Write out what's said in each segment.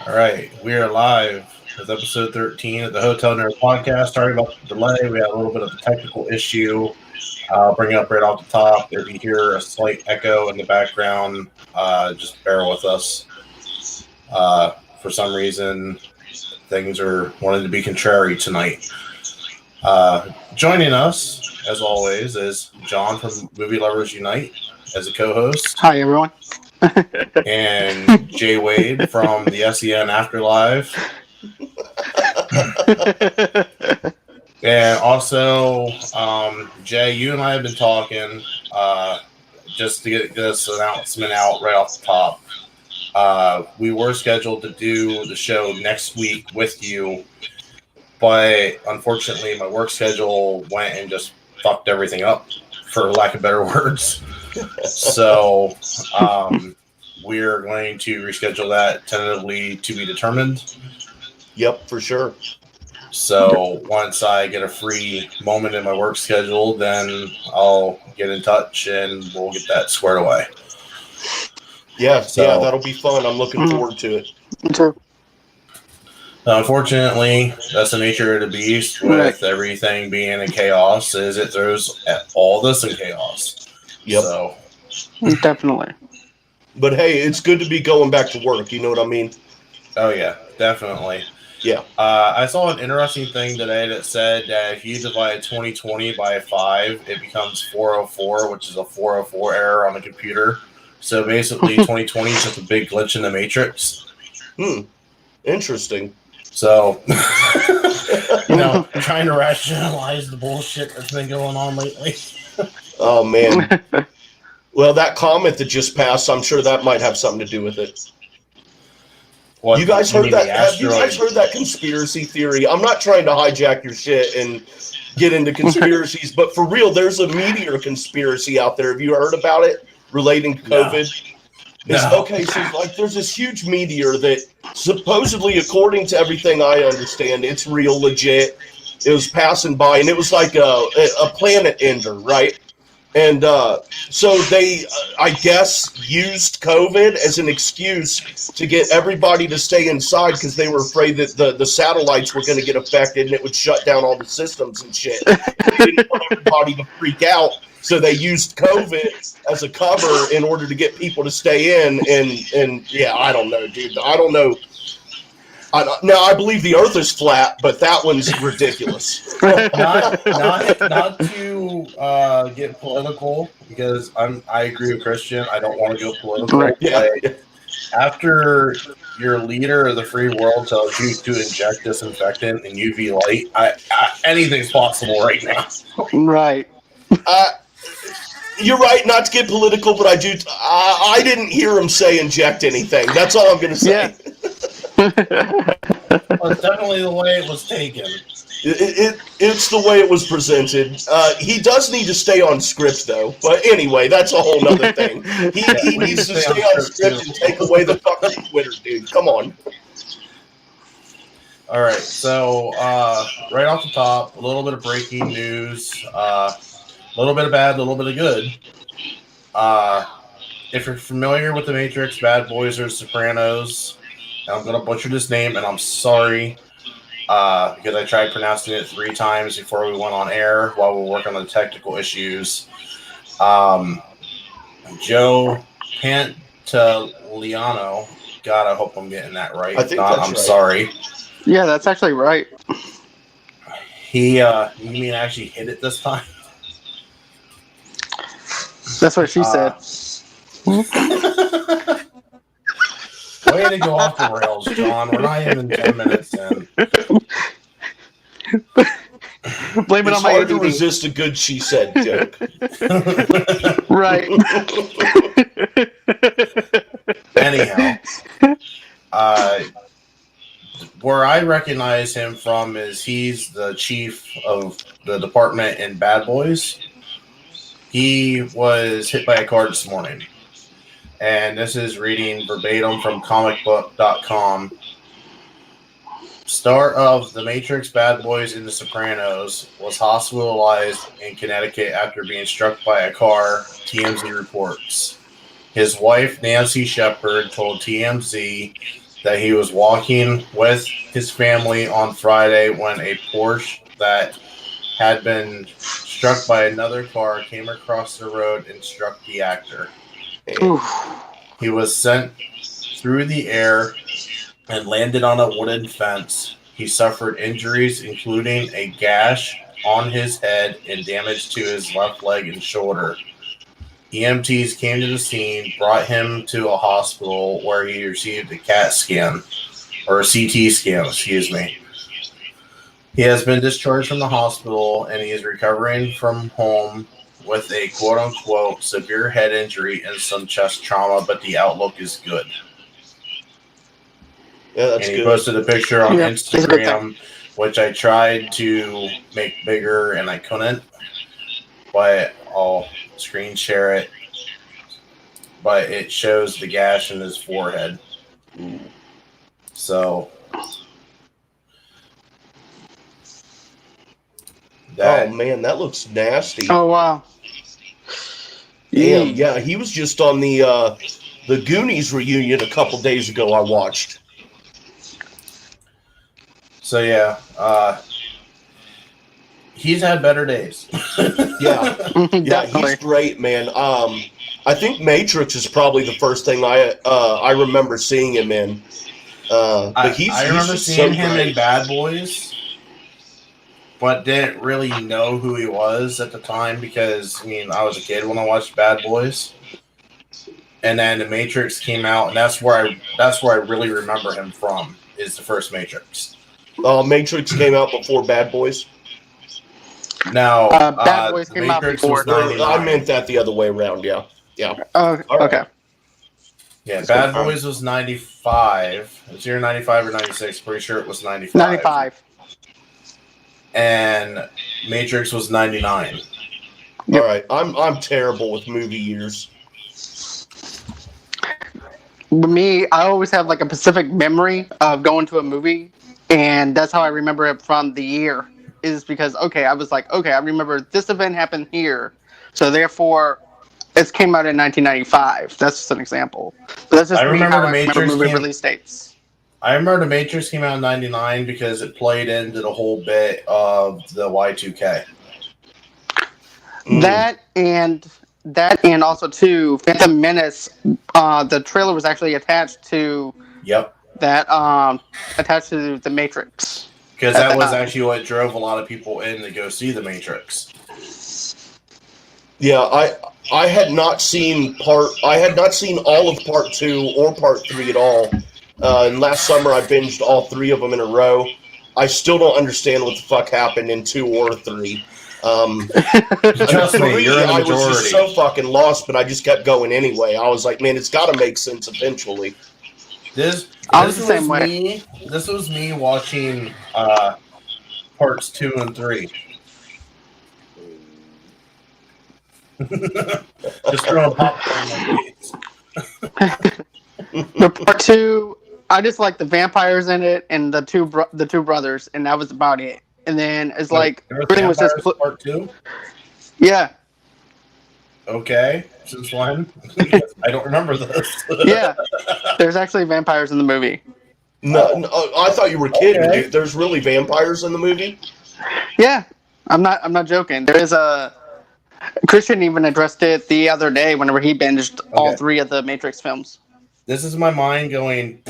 All right, we are live with episode 13 of the Hotel Nerd Podcast. Sorry about the delay. We had a little bit of a technical issue. I'll bring it up right off the top. If you hear a slight echo in the background, just bear with us. For some reason, things are wanting to be contrary tonight. Joining us, as always, is John from Movie Lovers Unite as a co-host. Hi, everyone. And Jay Wade from the SEN Afterlife. And also, Jay, you and I have been talking just to get this announcement out right off the top. We were scheduled to do the show next week with you, but unfortunately, my work schedule went and just fucked everything up, for lack of better words. So, we're going to reschedule that tentatively to be determined. Yep, for sure. So once I get a free moment in my work schedule, then I'll get in touch and we'll get that squared away. Yeah, that'll be fun. I'm looking forward to it. Me too. Unfortunately, that's the nature of the beast with everything being in chaos, is it throws all this in chaos. Yep. So. Definitely. But hey, it's good to be going back to work. You know what I mean? Oh, yeah, definitely. Yeah. I saw an interesting thing today that said that if you divide 2020 by 5, it becomes 404, which is a 404 error on the computer. So basically, 2020 is just a big glitch in the matrix. Interesting. So, trying to rationalize the bullshit that's been going on lately. Oh, man. Well, that comet that just passed, I'm sure that might have something to do with it. What, you guys heard that? Have you asteroid? guys heard that conspiracy theory? I'm not trying to hijack your shit and get into conspiracies, but for real, there's a meteor conspiracy out there. Have you heard about it relating to COVID? No. Okay, so there's this huge meteor that supposedly, according to everything I understand, it's real, legit. It was passing by, and it was like a planet ender, right? And so they, I guess, used COVID as an excuse to get everybody to stay inside because they were afraid that the satellites were going to get affected and it would shut down all the systems and shit. They didn't want everybody to freak out, so they used COVID as a cover in order to get people to stay in. And yeah, I don't know, dude. I don't know. Now, I believe the Earth is flat, but that one's ridiculous. not to get political, because I agree with Christian. I don't want to go political. Right. Yeah. After your leader of the free world tells you to inject disinfectant and UV light, anything's possible right now. Right. You're right, not to get political, but I didn't hear him say inject anything. That's all I'm going to say. Yeah. Well, it's definitely the way it was taken. It's the way it was presented. He does need to stay on script, though. But anyway, that's a whole nother thing. He needs to stay on script and take away the fucking Twitter, dude. Come on. All right, so right off the top, a little bit of breaking news. A little bit of bad, a little bit of good. If you're familiar with The Matrix, Bad Boys, or Sopranos, I'm going to butcher this name, and I'm sorry, because I tried pronouncing it 3 times before we went on air while we were working on the technical issues. Joe Pantoliano, God, I hope I'm getting that right. I think If not, that's I'm right. sorry. Yeah, that's actually right. He, you mean actually hit it this time? That's what she said. Way to go off the rails, John. We're not even 10 minutes in. Blame it It's on my hard to ADD. resist a good she said joke. Right. Anyhow, where I recognize him from is he's the chief of the department in Bad Boys. He was hit by a car this morning. And this is reading verbatim from comicbook.com. Star of The Matrix, Bad Boys, and The Sopranos was hospitalized in Connecticut after being struck by a car, TMZ reports. His wife, Nancy Shepard, told TMZ that he was walking with his family on Friday when a Porsche that had been struck by another car came across the road and struck the actor. Oof. He was sent through the air and landed on a wooden fence. He suffered injuries, including a gash on his head and damage to his left leg and shoulder. EMTs came to the scene, brought him to a hospital where he received a CAT scan, or a CT scan, excuse me. He has been discharged from the hospital and he is recovering from home with a quote-unquote severe head injury and some chest trauma, but the outlook is good. Yeah, that's and he good. posted a picture on Yeah, it's a good Instagram, which I tried to make bigger and I couldn't, but I'll screen share it. But it shows the gash in his forehead. So Oh man, that looks nasty. Oh wow. Damn, yeah, he was just on the Goonies reunion a couple days ago. I watched. So yeah, he's had better days. Yeah, yeah, he's great, man. I think Matrix is probably the first thing I remember seeing him in. But I remember seeing him in Bad Boys, but didn't really know who he was at the time because I was a kid when I watched Bad Boys, and then the Matrix came out, and that's where I really remember him from. Is the first Matrix. Matrix came out before Bad Boys. No, Bad Boys came out before. I meant that the other way around. Yeah. Oh, okay. Yeah, Bad Boys was 95. It was either 95 or 96. Pretty sure it was 95. 95. And Matrix was 99. Yep. All right, I'm terrible with movie years. With me, I always have like a specific memory of going to a movie, and that's how I remember it from the year. Is because I was like, I remember this event happened here, so therefore, it came out in 1995. That's just an example. But that's just me how I remember movie release dates. I remember the Matrix came out in 99 because it played into the whole bit of the Y2K. That and also too, Phantom Menace. The trailer was actually attached to. Yep. That attached to the Matrix. Because that was actually what drove a lot of people in to go see the Matrix. Yeah, I had not seen all of part 2 or part 3 at all. And last summer I binged all 3 of them in a row. I still don't understand what the fuck happened in 2 or 3. Trust me, you're in the majority. I was just so fucking lost, but I just kept going anyway. I was like, man, it's got to make sense eventually. This was me watching parts 2 and 3. Just throwing popcorn in my face. The part 2, I just like the vampires in it and the two brothers, and that was about it. And then it's like everything was just part 2. Yeah. Okay. Since when? I don't remember this. Yeah. There's actually vampires in the movie. No, I thought you were kidding. Okay. Dude. There's really vampires in the movie? Yeah. I'm not joking. There is a Christian even addressed it the other day whenever he binged all 3 of the Matrix films. This is my mind going.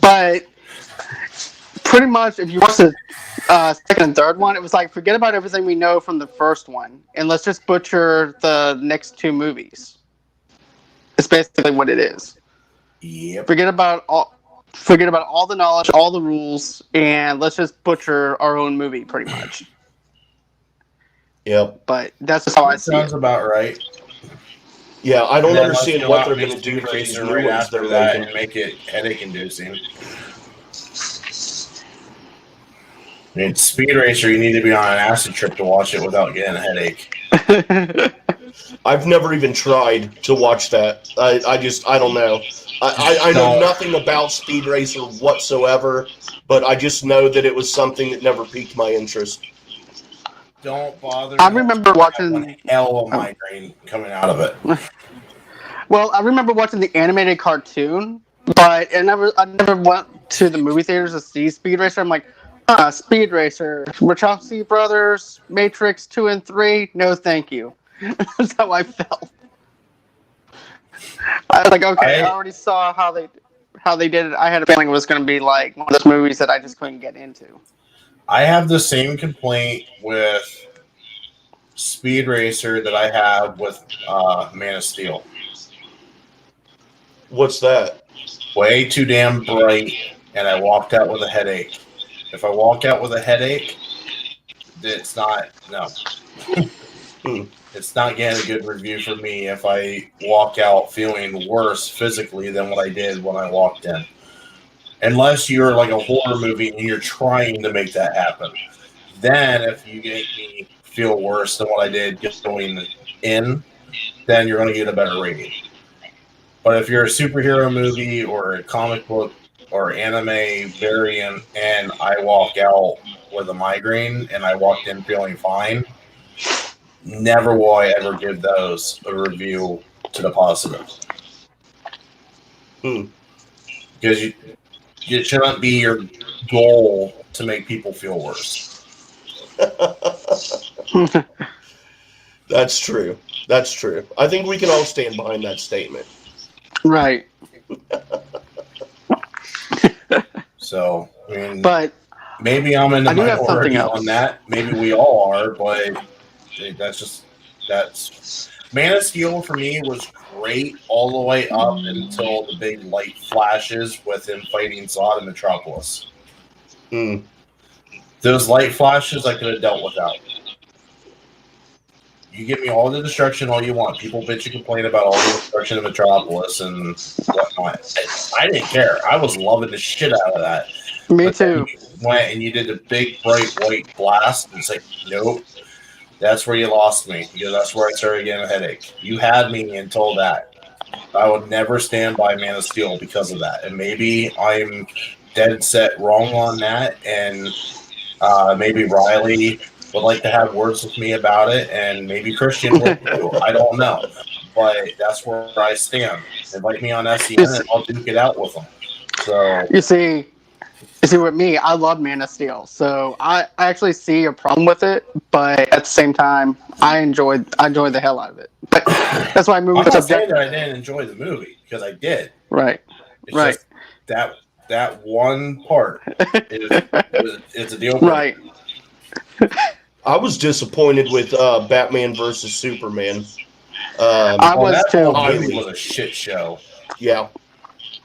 But pretty much, if you watch the second and third one, it was like, forget about everything we know from the first one, and let's just butcher the next 2 movies. It's basically what it is. Yep. Forget about all the knowledge, all the rules, and let's just butcher our own movie, pretty much. Yep. But that's just how I see it. Sounds about right. Yeah, I don't understand what they're going to do for these right new ones after they're that making. and make it headache-inducing. Speed Racer, you need to be on an acid trip to watch it without getting a headache. I've never even tried to watch that. I don't know. I know nothing about Speed Racer whatsoever, but I just know that it was something that never piqued my interest. Don't bother. I remember watching hell of a migraine coming out of it. Well, I remember watching the animated cartoon, But I never went to the movie theaters to see Speed Racer. I'm like, Speed Racer, Wachowski Brothers, Matrix 2 and 3. No, thank you. That's how I felt. I was like, okay, I already saw how they did it. I had a feeling it was going to be like one of those movies that I just couldn't get into. I have the same complaint with Speed Racer that I have with Man of Steel. What's that? Way too damn bright, and I walked out with a headache. If I walk out with a headache, it's not, no. It's not getting a good review for me if I walk out feeling worse physically than what I did when I walked in. Unless you're like a horror movie and you're trying to make that happen. Then if you make me feel worse than what I did just going in, then you're going to get a better rating. But if you're a superhero movie or a comic book or anime variant and I walk out with a migraine and I walked in feeling fine, never will I ever give those a review to the positive. Because it shouldn't be your goal to make people feel worse. That's true. That's true. I think we can all stand behind that statement. Right. So, I mean, but maybe I'm in the minority else on that. Maybe we all are, but that's Man of Steel for me was great all the way up until the big light flashes with him fighting Zod in Metropolis. Those light flashes I could have dealt without. You give me all the destruction all you want. People bitch and complain about all the destruction in Metropolis and whatnot. I didn't care. I was loving the shit out of that. Me too. You went and you did a big bright white blast and it's like, nope. That's where you lost me. Because that's where I started getting a headache. You had me until that. I would never stand by Man of Steel because of that. And maybe I'm dead set wrong on that. And maybe Riley would like to have words with me about it. And maybe Christian would too. I don't know. But that's where I stand. Invite me on SEN and I'll duke it out with them. So You see, with me, I love Man of Steel, so I actually see a problem with it, but at the same time, I enjoy the hell out of it. But that's why I moved. I'm not saying that I didn't enjoy the movie because I did. Right. It's just that one part it's a deal breaker. Right. I was disappointed with Batman versus Superman. I was too. That movie was a shit show. Yeah,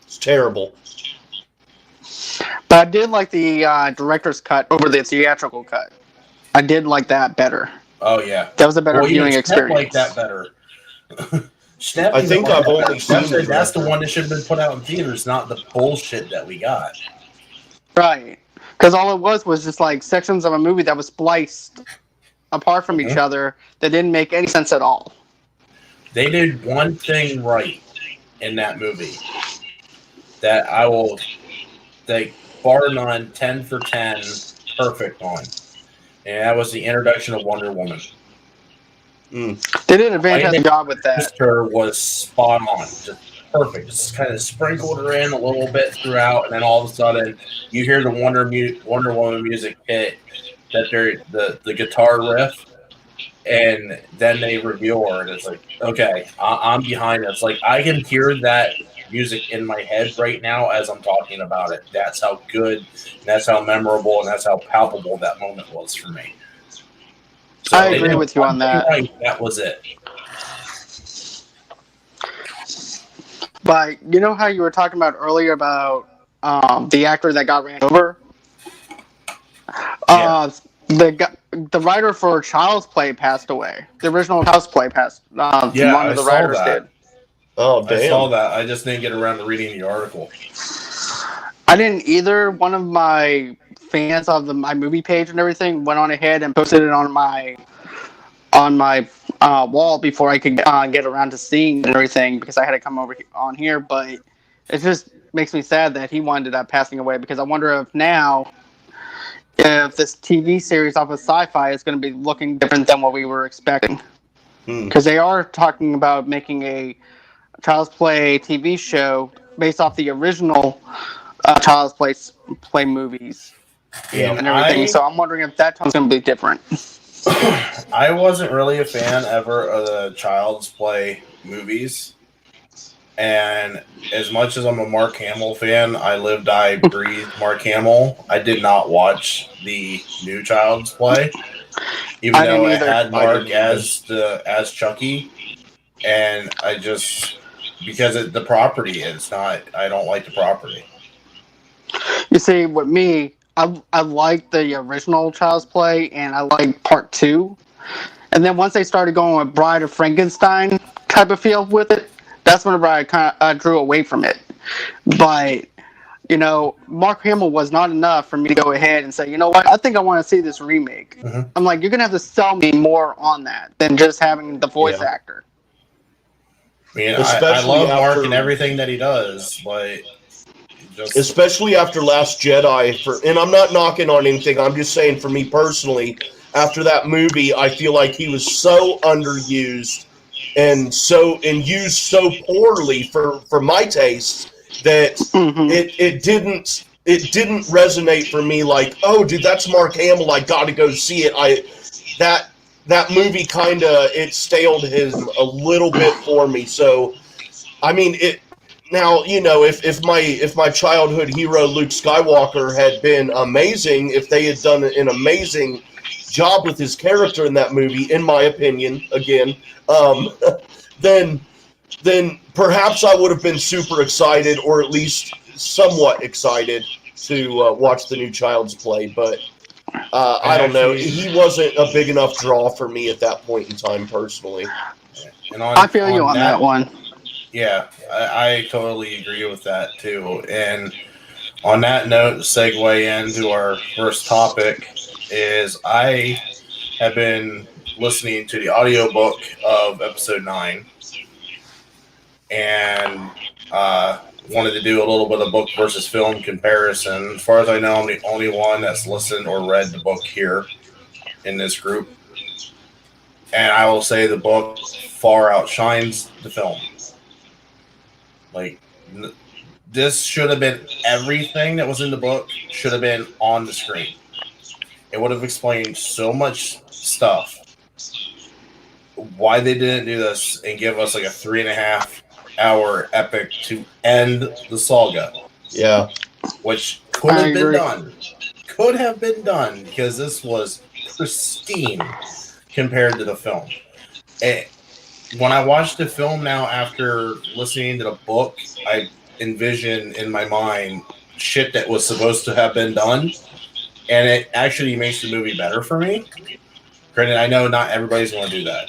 it's terrible. But I did like the director's cut over the theatrical cut. I did like that better. Oh yeah, that was a better viewing experience. Like that better. I think I've only seen that's the one that should have been put out in theaters, not the bullshit that we got. Right, because all it was just like sections of a movie that was spliced apart from each other that didn't make any sense at all. They did one thing right in that movie that I will. They bar none, 10 for 10, perfect on. And that was the introduction of Wonder Woman. They did a fantastic job with that. Her was spot on, just perfect. Just kind of sprinkled her in a little bit throughout, and then all of a sudden you hear the Wonder Woman music hit, that the guitar riff, and then they reveal her, and it's like, okay, I'm behind it. It's like I can hear that music in my head right now as I'm talking about it. That's how good, that's how memorable, and that's how palpable that moment was for me. So I agree with you on that. That was it. But you know how you were talking about earlier about the actor that got ran over? Yeah. The writer for Child's Play passed away. The original Child's Play passed. Yeah, one of the writers did. Oh, damn. I saw that. I just didn't get around to reading the article. I didn't either. One of my fans of my movie page and everything went on ahead and posted it on my wall before I could get around to seeing and everything because I had to come over on here. But it just makes me sad that he wound up passing away because I wonder if this TV series off of Sci-Fi is going to be looking different than what we were expecting. Because they are talking about making a Child's Play TV show based off the original Child's Play movies Yeah. and everything. So I'm wondering if that time's going to be different. I wasn't really a fan ever of the Child's Play movies. And as much as I'm a Mark Hamill fan, I live, die, breathe Mark Hamill. I did not watch the new Child's Play, even though it had Mark as Chucky. And I just, because the property is not, I don't like the property. You see, with me, I like the original Child's Play, and I like Part 2. And then once they started going with Bride of Frankenstein type of feel with it, that's whenever I kind of drew away from it. But, Mark Hamill was not enough for me to go ahead and say, you know what, I think I want to see this remake. Mm-hmm. I'm like, you're going to have to sell me more on that than just having the voice actor. I mean, I love Mark and everything that he does, but... Especially after Last Jedi, and I'm not knocking on anything, I'm just saying for me personally, after that movie, I feel like he was so underused and used so poorly for my taste that it didn't resonate for me like, oh dude, that's Mark Hamill, I gotta go see it. That movie kinda staled him a little bit for me. So I mean now, if my childhood hero Luke Skywalker had been amazing, if they had done an amazing job with his character in that movie, in my opinion, again, then perhaps I would have been super excited, or at least somewhat excited to watch the new Child's Play. But I don't know. He wasn't a big enough draw for me at that point in time, personally. And I feel you on that one. Yeah, I totally agree with that too. And on that note, segue into our first topic is I have been listening to the audiobook of episode 9 and wanted to do a little bit of book versus film comparison. As far as I know, I'm the only one that's listened or read the book here in this group. And I will say the book far outshines the film. Like, this should have been everything that was in the book should have been on the screen. It would have explained so much stuff. Why they didn't do this and give us like a 3.5 hour epic to end the saga. Yeah. Which could have been done. Could have been done because this was pristine compared to the film. When I watch the film now after listening to the book, I envision in my mind shit that was supposed to have been done, and it actually makes the movie better for me. Granted, I know not everybody's going to do that,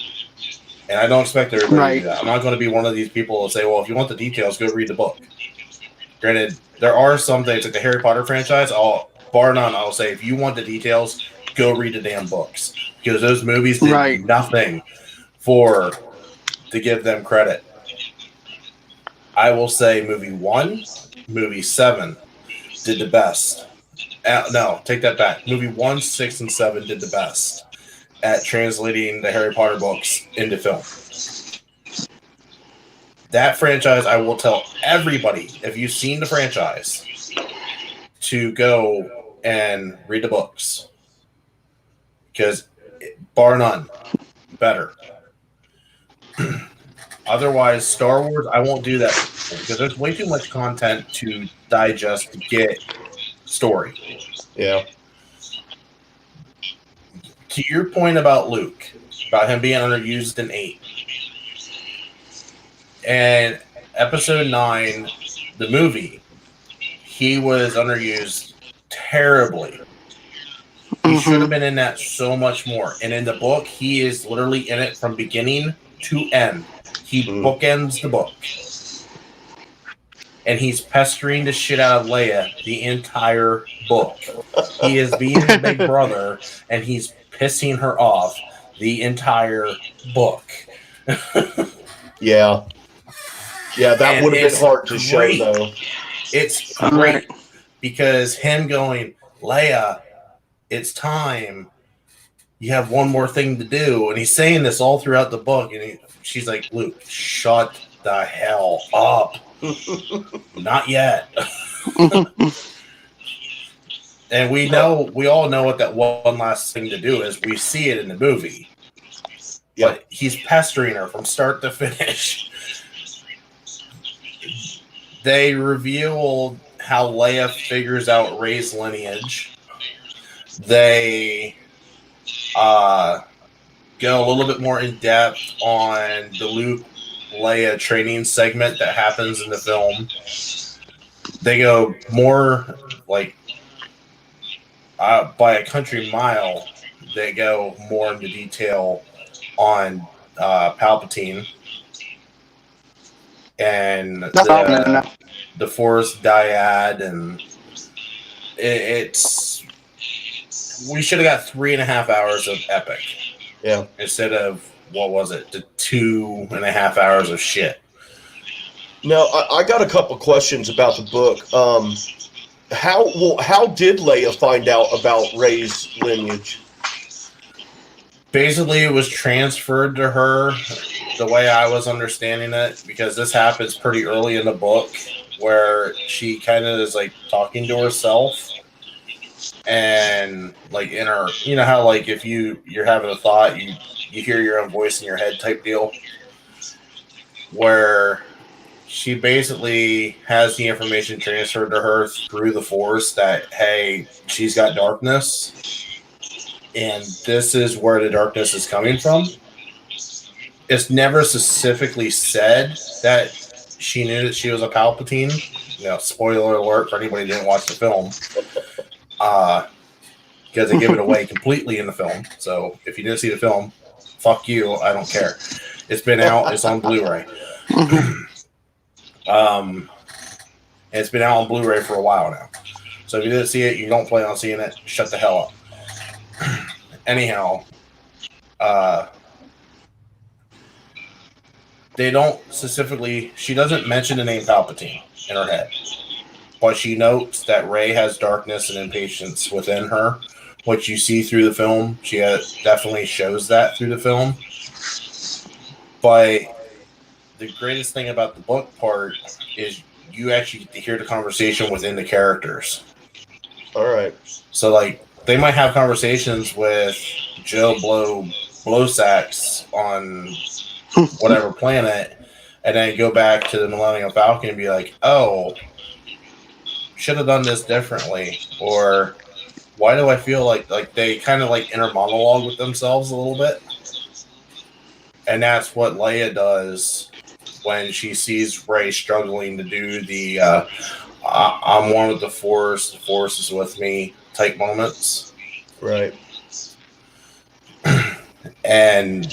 and I don't expect everybody to do that. I'm not going to be one of these people that say, well, if you want the details, go read the book. Granted, there are some things, like the Harry Potter franchise, bar none, I'll say, if you want the details, go read the damn books. Because those movies did nothing to give them credit. I will say movie 1, movie 7 did the best. No, take that back. Movie 1, 6, and 7 did the best at translating the Harry Potter books into film. That franchise, I will tell everybody, if you've seen the franchise, to go and read the books. Because, bar none, better. Otherwise, Star Wars, I won't do that because there's way too much content to digest to get story. Yeah. To your point about Luke, about him being underused in 8, and episode 9, the movie, he was underused terribly. He should have been in that so much more. And in the book, he is literally in it from beginning to end. He bookends the book. And he's pestering the shit out of Leia the entire book. He is being his big brother, and he's pissing her off the entire book. Yeah. Yeah, that would have been hard to show, though. It's great because him going, Leia, it's time. You have one more thing to do. And he's saying this all throughout the book. And she's like, Luke, shut the hell up. Not yet. And we all know what that one last thing to do is. We see it in the movie. Yep. But he's pestering her from start to finish. They revealed how Leia figures out Rey's lineage. They go a little bit more in depth on the Luke Leia training segment that happens in the film. They go more like by a country mile. They go more into detail on Palpatine and the Force dyad, and it's we should have got 3.5 hours of epic, instead of what was it, the 2.5 hours of shit. Now, I got a couple questions about the book. How did Leia find out about Rey's lineage? Basically, it was transferred to her, the way I was understanding it, because this happens pretty early in the book, where she kind of is like talking to herself, and like in her, you know how like if you're having a thought, you hear your own voice in your head type deal, where she basically has the information transferred to her through the Force that, hey, she's got darkness, and this is where the darkness is coming from. It's never specifically said that she knew that she was a Palpatine. You know, spoiler alert for anybody who didn't watch the film. Because they give it away completely in the film. So if you didn't see the film, fuck you. I don't care. It's been out. It's on Blu-ray. It's been out on Blu-ray for a while now. So if you didn't see it, you don't plan on seeing it, shut the hell up. Anyhow, they don't specifically, she doesn't mention the name Palpatine in her head, but she notes that Rey has darkness and impatience within her, which you see through the film. She definitely shows that through the film. But the greatest thing about the book part is you actually get to hear the conversation within the characters. All right. So, like, they might have conversations with Joe Blowsacks on whatever planet, and then go back to the Millennium Falcon and be like, oh, should have done this differently, or why do I feel like they kind of like inner monologue with themselves a little bit. And that's what Leia does when she sees Rey struggling to do the I'm one with the Force is with me type moments. Right. And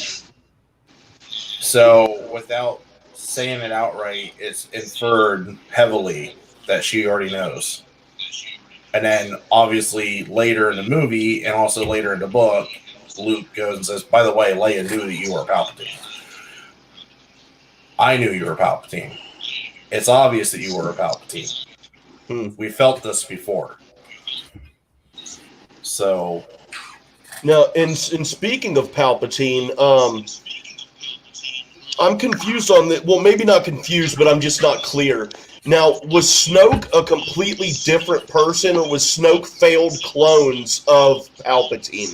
so without saying it outright, it's inferred heavily that she already knows. And then obviously later in the movie and also later in the book, Luke goes and says, by the way, Leia knew that you were Palpatine. I knew you were Palpatine. It's obvious that you were a Palpatine. We felt this before. So now, in speaking of Palpatine, I'm confused on the. Well, maybe not confused, but I'm just not clear. Now, was Snoke a completely different person, or was Snoke failed clones of Palpatine?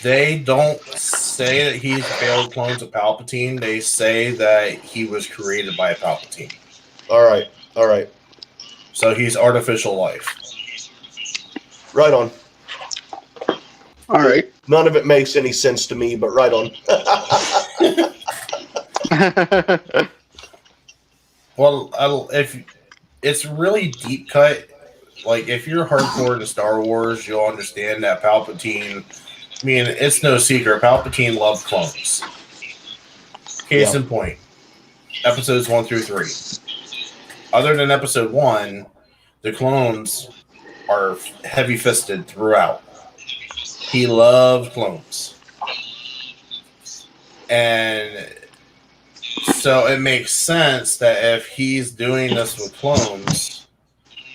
They don't say that he's failed clones of Palpatine. They say that he was created by a Palpatine. All right. All right. So he's artificial life. Right on. All right. None of it makes any sense to me, but right on. Well, if it's really deep cut, like if you're hardcore into Star Wars, you'll understand that Palpatine. I mean, it's no secret. Palpatine loved clones. Case in point, episodes 1 through 3. Other than episode 1, the clones are heavy-fisted throughout. He loved clones. And so it makes sense that if he's doing this with clones,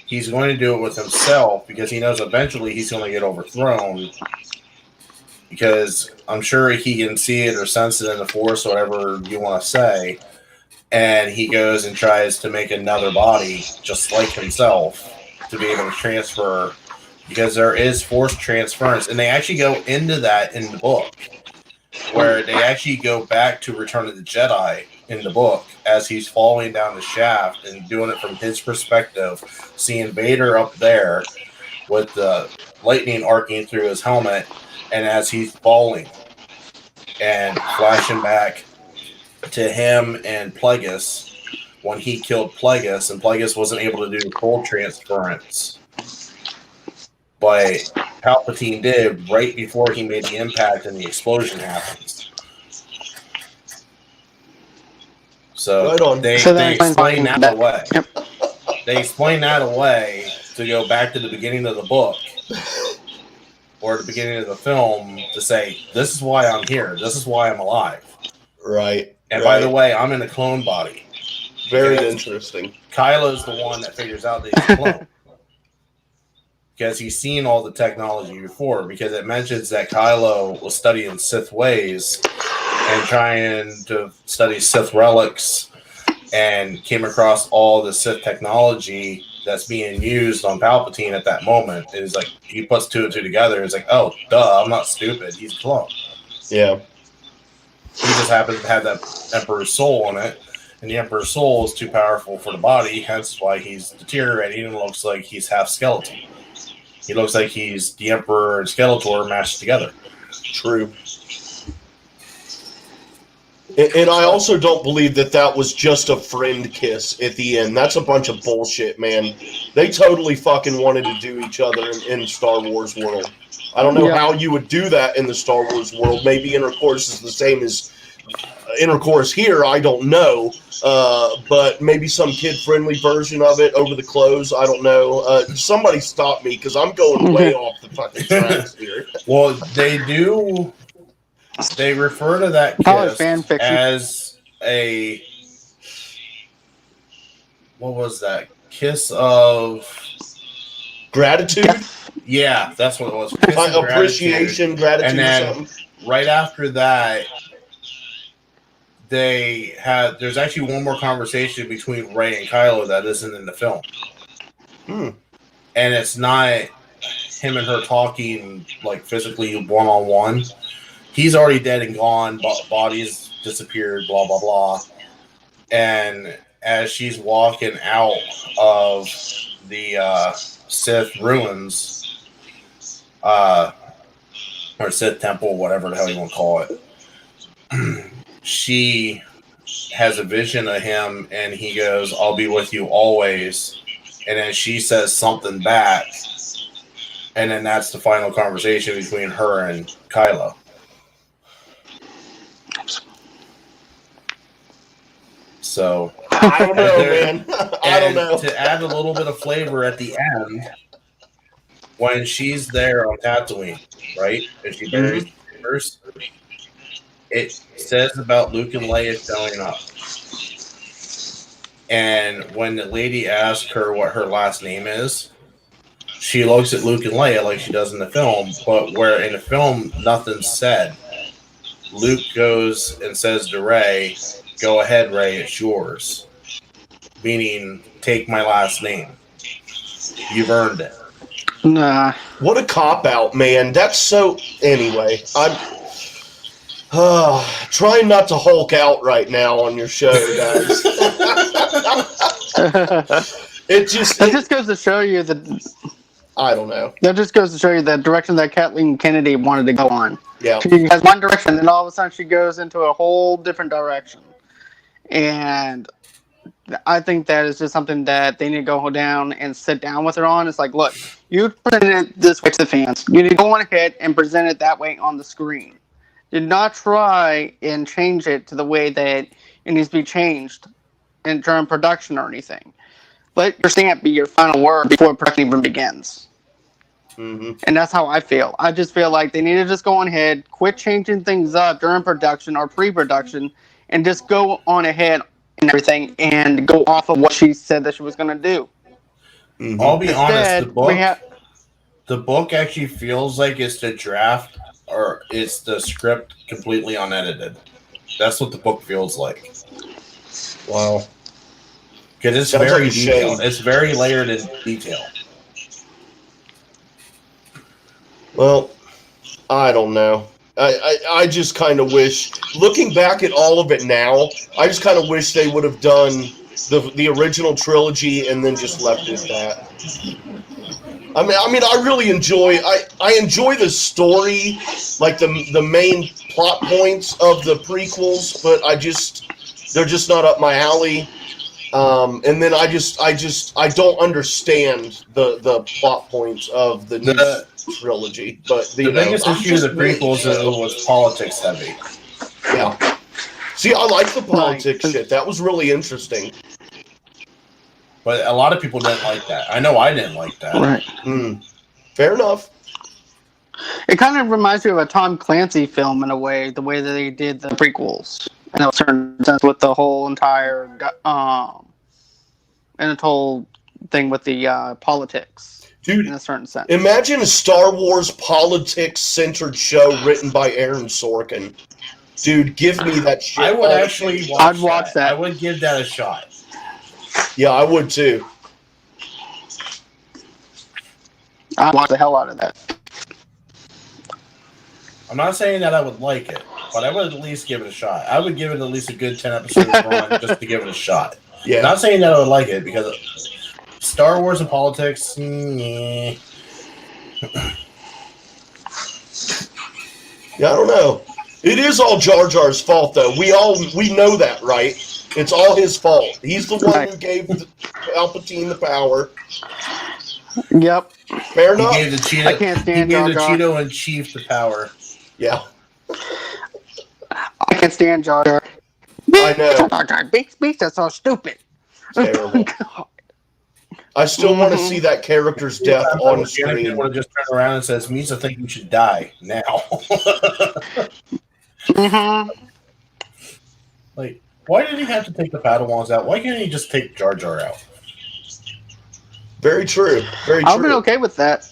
he's going to do it with himself because he knows eventually he's going to get overthrown. Because I'm sure he can see it or sense it in the Force, whatever you want to say. and he goes and tries to make another body just like himself to be able to transfer, because there is forced transference, and they actually go into that in the book, where they actually go back to Return of the Jedi in the book as he's falling down the shaft and doing it from his perspective, seeing Vader up there with the lightning arcing through his helmet, and as he's falling, and flashing back to him and Plagueis when he killed Plagueis, and Plagueis wasn't able to do full transference, but Palpatine did right before he made the impact and the explosion happens. So Right on. they explain that away. Yep. They explain that away to go back to the beginning of the book or the beginning of the film to say, this is why I'm here. This is why I'm alive. Right. And by the way, I'm in a clone body. Very interesting. Kylo's the one that figures out that he's a clone. Because he's seen all the technology before, because it mentions that Kylo was studying Sith ways and trying to study Sith relics and came across all the Sith technology that's being used on Palpatine at that moment. It's like he puts two and two together. It's like, oh, duh, I'm not stupid. He's a clone. Yeah. He just happens to have that Emperor's soul in it, and the Emperor's soul is too powerful for the body, hence why he's deteriorating and looks like he's half skeleton. He looks like he's the Emperor and Skeletor mashed together. True. And I also don't believe that was just a friend kiss at the end. That's a bunch of bullshit, man. They totally fucking wanted to do each other in Star Wars world. I don't know how you would do that in the Star Wars world. Maybe intercourse is the same as intercourse here. I don't know. But maybe some kid-friendly version of it over the clothes. I don't know. Somebody stop me, because I'm going way off the fucking tracks here. Well, they do... They refer to that kiss as a... What was that? Kiss of... Gratitude? Yeah, that's what it was. Appreciation, gratitude, and then something. Right after that, there's actually one more conversation between Rey and Kylo that isn't in the film. And it's not him and her talking like physically one-on-one. He's already dead and gone, body's disappeared, blah, blah, blah. And as she's walking out of the Sith ruins, or Sith temple, whatever the hell you want to call it, she has a vision of him, and he goes, I'll be with you always. And then she says something back, and then that's the final conversation between her and Kylo. So I don't know, man. I don't know. To add a little bit of flavor at the end, when she's there on Tatooine, right? And she buries the first, it says about Luke and Leia showing up. And when the lady asks her what her last name is, she looks at Luke and Leia like she does in the film, but where in the film nothing's said. Luke goes and says to Rey, go ahead, Rey, it's yours. Meaning, take my last name. You've earned it. Nah. What a cop-out, man. That's so... Anyway, I'm trying not to Hulk out right now on your show, guys. That just goes to show you that... I don't know. That just goes to show you the direction that Kathleen Kennedy wanted to go on. Yeah. She has one direction, and all of a sudden she goes into a whole different direction. And I think that is just something that they need to go down and sit down with her on. It's like, look, you presented it this way to the fans. You need to go on ahead and present it that way on the screen. Do not try and change it to the way that it needs to be changed during production or anything. Let your stamp be your final word before production even begins. Mm-hmm. And that's how I feel. I just feel like they need to just go on ahead, quit changing things up during production or pre-production, and just go on ahead and everything and go off of what she said that she was going to do. Mm-hmm. I'll be honest, the book actually feels like it's the draft or it's the script completely unedited. That's what the book feels like. Wow. Because it's Sounds very like a shame. detailed. It's very layered in detail. Well, I don't know. I just kind of wish, looking back at all of it now, I just kind of wish they would have done the original trilogy and then just left it at that. I mean, I really enjoy. I enjoy the story, like the main plot points of the prequels, but they're just not up my alley. And then I don't understand the plot points of the new trilogy. But the biggest issue of the prequels was politics heavy. Yeah. See, I like the politics shit. That was really interesting. But a lot of people didn't like that. I know I didn't like that. Right. Fair enough. It kind of reminds me of a Tom Clancy film in a way, the way that they did the prequels. In a certain sense, with the whole entire and the whole thing with the politics. Dude, in a certain sense. Imagine a Star Wars politics-centered show written by Aaron Sorkin. Dude, give me that shit. I would actually watch that. I would give that a shot. Yeah, I would too. I'd watch the hell out of that. I'm not saying that I would like it, but I would at least give it a shot. I would give it at least a good 10 episodes run just to give it a shot. Yeah. I'm not saying that I would like it because Star Wars and politics. Yeah, I don't know. It is all Jar Jar's fault, though. We know that, right? It's all his fault. He's the one who gave Palpatine the power. Yep. Fair enough. He gave the Cheeto, I can't stand he gave Jar the Jar. Cheeto and Chief the power. Yeah. I can't stand Jar Jar. I know. Jar Jar beats are so stupid. Terrible. I still want to see that character's death on screen. I want to just turn around and says, "Misa, think you should die now." Like, why did he have to take the Padawans out? Why can't he just take Jar Jar out? Very true. Very true. I've been okay with that.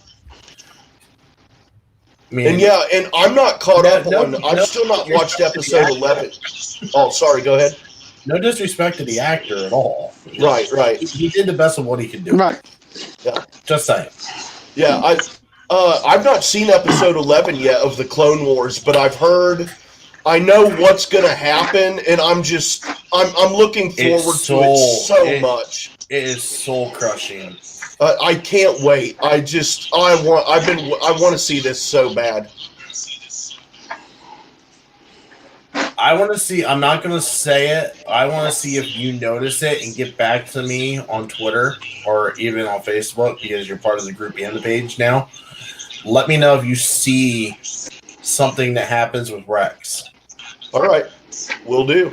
I mean, and I'm not caught up on. I've still not watched episode 11. Oh, sorry. Go ahead. No disrespect to the actor at all. Right. He did the best of what he could do. Right. Yeah. Just saying. Yeah, I've not seen episode 11 yet of the Clone Wars, but I know what's going to happen, and I'm looking forward to it so much. It is soul crushing. I can't wait. I want to see this so bad. I want to see. I'm not going to say it. I want to see if you notice it and get back to me on Twitter or even on Facebook because you're part of the group and the page now. Let me know if you see something that happens with Rex. All right, will do.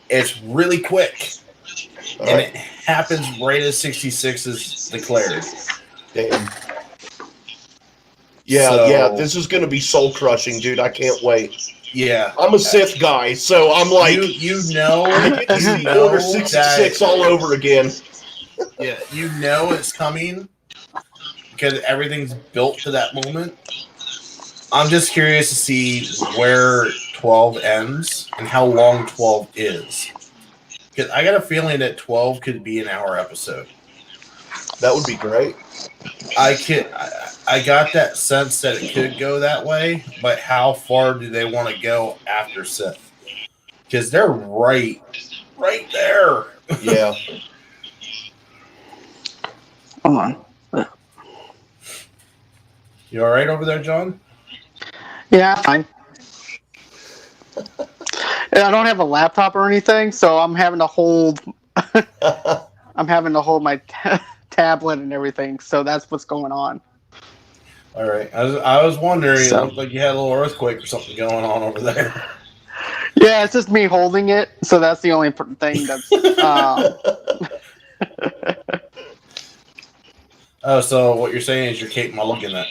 It's really quick, All and right. it happens right as 66 is declared. Damn. Yeah. This is going to be soul crushing, dude. I can't wait. Yeah, I'm a Sith guy, so I'm like, you know Order 66 all over again. Yeah, you know it's coming because everything's built to that moment. I'm just curious to see where 12 ends and how long 12 is. Because I got a feeling that 12 could be an hour episode. That would be great. I got that sense that it could go that way, but how far do they want to go after Sith? Because they're right there. Yeah. Hold on. You all right over there, John? Yeah, fine. And I don't have a laptop or anything, so I'm having to hold. I'm having to hold my tablet and everything, so that's what's going on. All right. I was wondering. So. It looked like you had a little earthquake or something going on over there. Yeah, it's just me holding it, so that's the only thing that's. Oh, so what you're saying is you're Kate Mulligan it.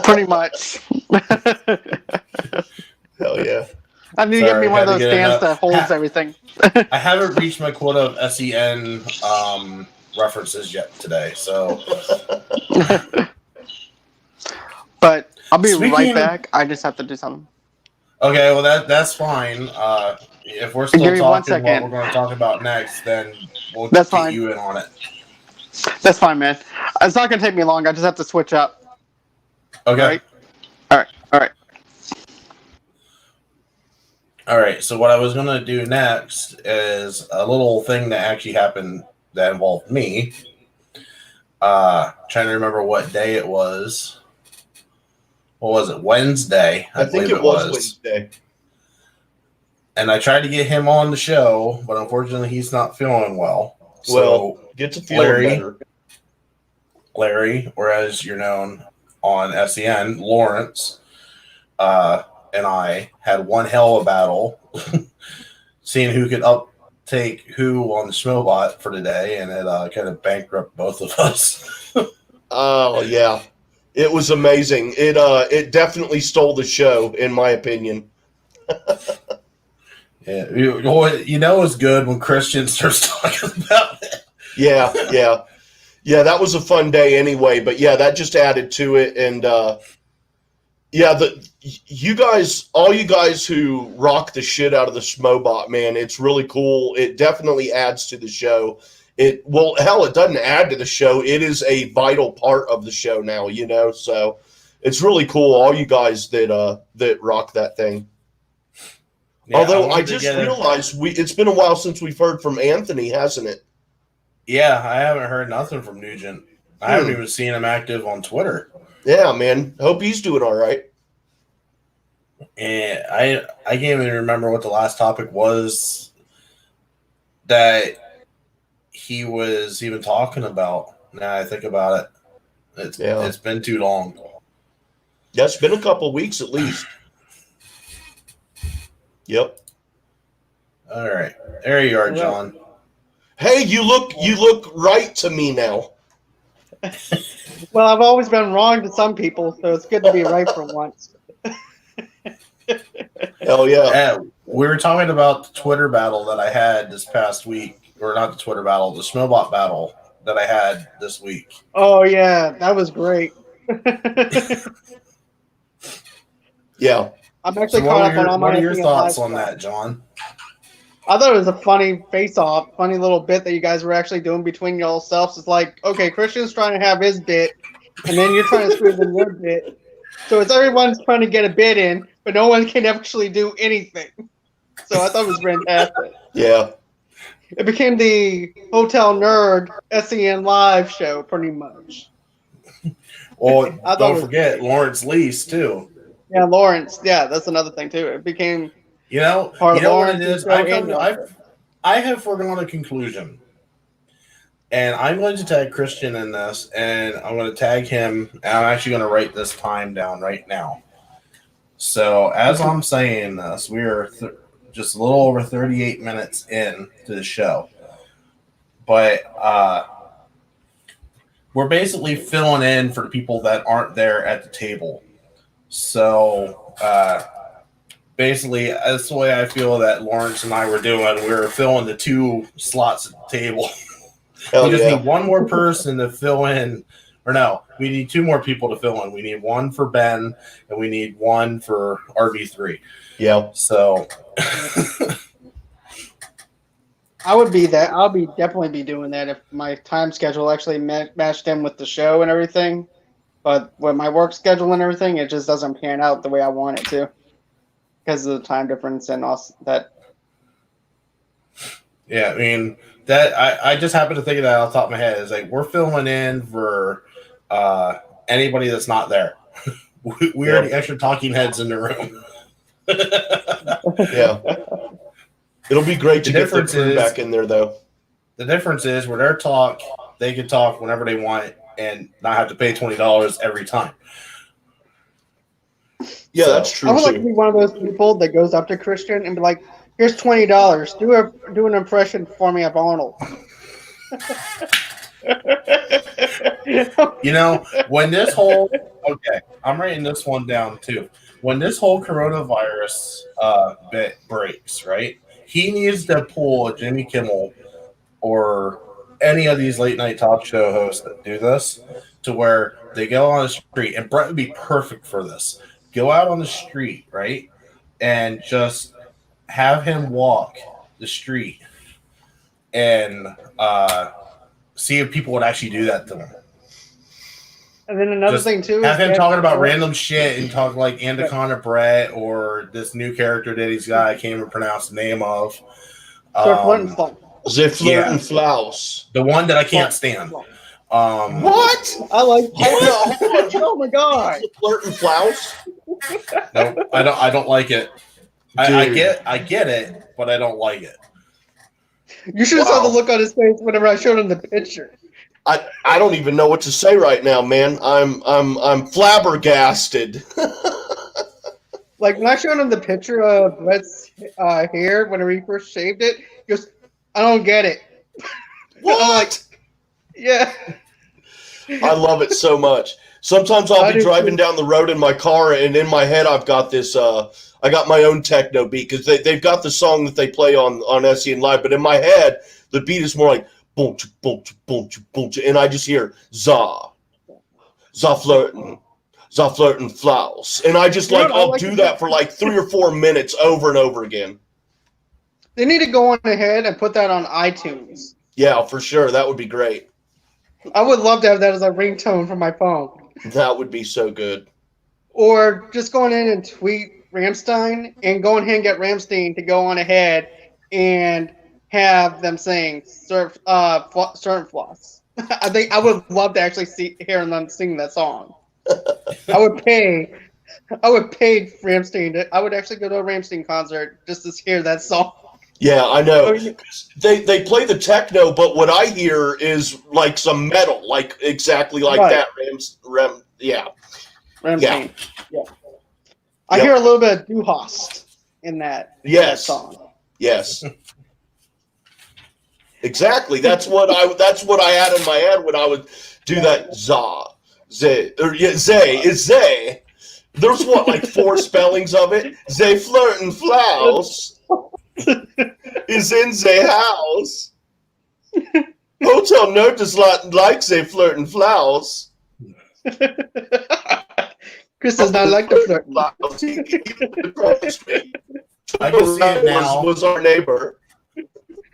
Pretty much. Hell yeah. I need to get me one of had to those get stands enough. that holds everything. I haven't reached my quota of SEN references yet today, so. But I'll be Speaking right of- back. I just have to do something. Okay, well that's fine. If we're Give still me 1 talking what second. we're going to talk about next, then we'll That's get fine. you in on it. That's fine, man. It's not gonna take me long. I just have to switch up. Okay. All right. All right. All right. All right. So what I was going to do next is a little thing that actually happened that involved me. Trying to remember what day it was. What was it? Wednesday, I think believe it was Wednesday. And I tried to get him on the show, but unfortunately he's not feeling well. Well, get to feeling better. Larry, or as you're known on SEN, Lawrence, and I had one hell of a battle, seeing who could uptake who on the Schmobot for today, and it kind of bankrupted both of us. Oh yeah, it was amazing. It definitely stole the show, in my opinion. Yeah, you know it's good when Christian starts talking about it. Yeah. That was a fun day anyway. But yeah, that just added to it, and yeah, all you guys who rock the shit out of the Schmobot, man, it's really cool. It definitely adds to the show. It doesn't add to the show. It is a vital part of the show now, so it's really cool. All you guys that rock that thing. Yeah, although I just realized it's been a while since we've heard from Anthony, hasn't it? Yeah, I haven't heard nothing from Nugent. I haven't even seen him active on Twitter. Yeah, man. Hope he's doing all right. And I can't even remember what the last topic was that he was even talking about. Now I think about it. It's been too long. Yeah, it's been a couple of weeks at least. Yep. All right. There you are, John. Hey, you look right to me now. Well, I've always been wrong to some people, so it's good to be right for once. Hell yeah. We were talking about the Twitter battle that I had this past week. Or not the Twitter battle, the Schmobot battle that I had this week. Oh, yeah. That was great. Yeah. I'm actually caught up on all my... What are your thoughts on that, John? I thought it was a funny face-off, funny little bit that you guys were actually doing between yourselves. It's like, okay, Christian's trying to have his bit, and then you're trying to squeeze in your bit. So it's everyone's trying to get a bit in, but no one can actually do anything. So I thought it was fantastic. Yeah. It became the Hotel Nerd SEN Live show, pretty much. Well, don't forget Lawrence Lease, too. Yeah, Lawrence. Yeah, that's another thing, too. It became... You know what it is? I have foregone a conclusion. And I'm going to tag Christian in this, and I'm going to tag him, and I'm actually going to write this time down right now. So, as I'm saying this, we are just a little over 38 minutes in to the show. But we're basically filling in for the people that aren't there at the table. So, basically, that's the way I feel that Lawrence and I were doing. We were filling the 2 slots at the table. We just need one more person to fill in. Or no, we need 2 more people to fill in. We need one for Ben, and we need one for RV3. Yeah. So... I would be that. I'll definitely be doing that if my time schedule actually matched in with the show and everything. But with my work schedule and everything, it just doesn't pan out the way I want it to because of the time difference and also that. Yeah, I mean that I just happened to think of that off the top of my head. It's like we're filling in for anybody that's not there. we are the extra talking heads in the room. Yeah. It'll be great to get the crew back in there, though. The difference is, with their talk, they can talk whenever they want and not have to pay $20 every time. Yeah, that's true. I would like to be one of those people that goes up to Christian and be like, "Here's $20. Do an impression for me of Arnold." You know, when this whole I'm writing this one down too. When this whole coronavirus bit breaks, right? He needs to pull a Jimmy Kimmel or any of these late night talk show hosts that do this to where they go on the street, and Brett would be perfect for this. Go out on the street, right? and just have him walk the street and see if people would actually do that to him. And then another thing too have is him talking about random shit and talk like Anaconda Brett or this new character that he's got. I can't even pronounce the name of. Ze Flirten Flaus. The one that I can't stand. What? I like. Oh my god! Flirten Flaus. Nope, I don't like it. I get it, but I don't like it. You should have saw the look on his face whenever I showed him the picture. I don't even know what to say right now, man. I'm flabbergasted. Like when I showed him the picture of Brett's hair whenever he first shaved it, he goes, "I don't get it." What? I'm like, yeah. I love it so much. Sometimes I'll be driving down the road in my car, and in my head I've got this. I got my own techno beat because they've got the song that they play on SEN Live, but in my head the beat is more like boom, boom, boom, boom, and I just hear za flirten Flaus, and I just I'll do that for like 3 or 4 minutes over and over again. They need to go on ahead and put that on iTunes. Yeah, for sure, that would be great. I would love to have that as a ringtone for my phone. That would be so good. Or just going in and tweet Rammstein and go ahead and get Rammstein to go on ahead and have them sing certain floss. I think I would love to actually hear them sing that song. I would pay Rammstein. I would actually go to a Rammstein concert just to hear that song. Yeah, I know. They play the techno, but what I hear is like some metal, like exactly like that. Rammstein. Yeah. I hear a little bit of Du Hast in that song. Yes. Exactly. That's what I had in my head when I would do that. Zay. There's like 4 spellings of it. Ze Flirten Flaus is in the house. Hotel Nerd does not like Ze Flirten Flaus. Chris does not like the flirt. I can see it now. Was our neighbor.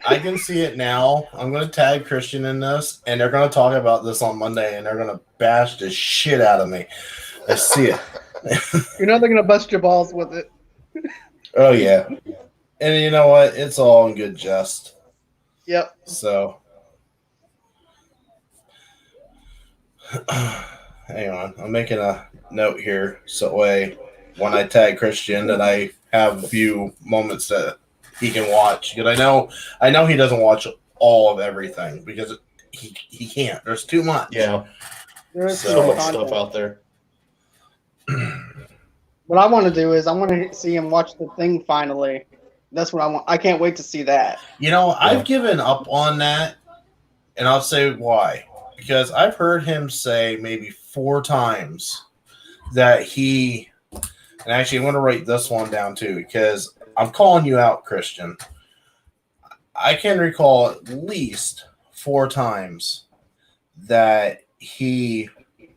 I can see it now. I'm going to tag Christian in this, and they're going to talk about this on Monday, and they're going to bash the shit out of me. I see it. You know they're going to bust your balls with it. Oh, yeah. And you know what? It's all in good jest. Yep. So, hang on. I'm making a note here so way when I tag Christian that I have a few moments that he can watch, because I know he doesn't watch all of everything because he can't. There's too much. Yeah, there's so much stuff out there. What I want to do is I want to see him watch The Thing finally. That's what I want. I can't wait to see that. I've given up on that, and I'll say why. Because I've heard him say maybe 4 times that he, and actually I'm going to write this one down too, because I'm calling you out, Christian. I can recall at least 4 times that he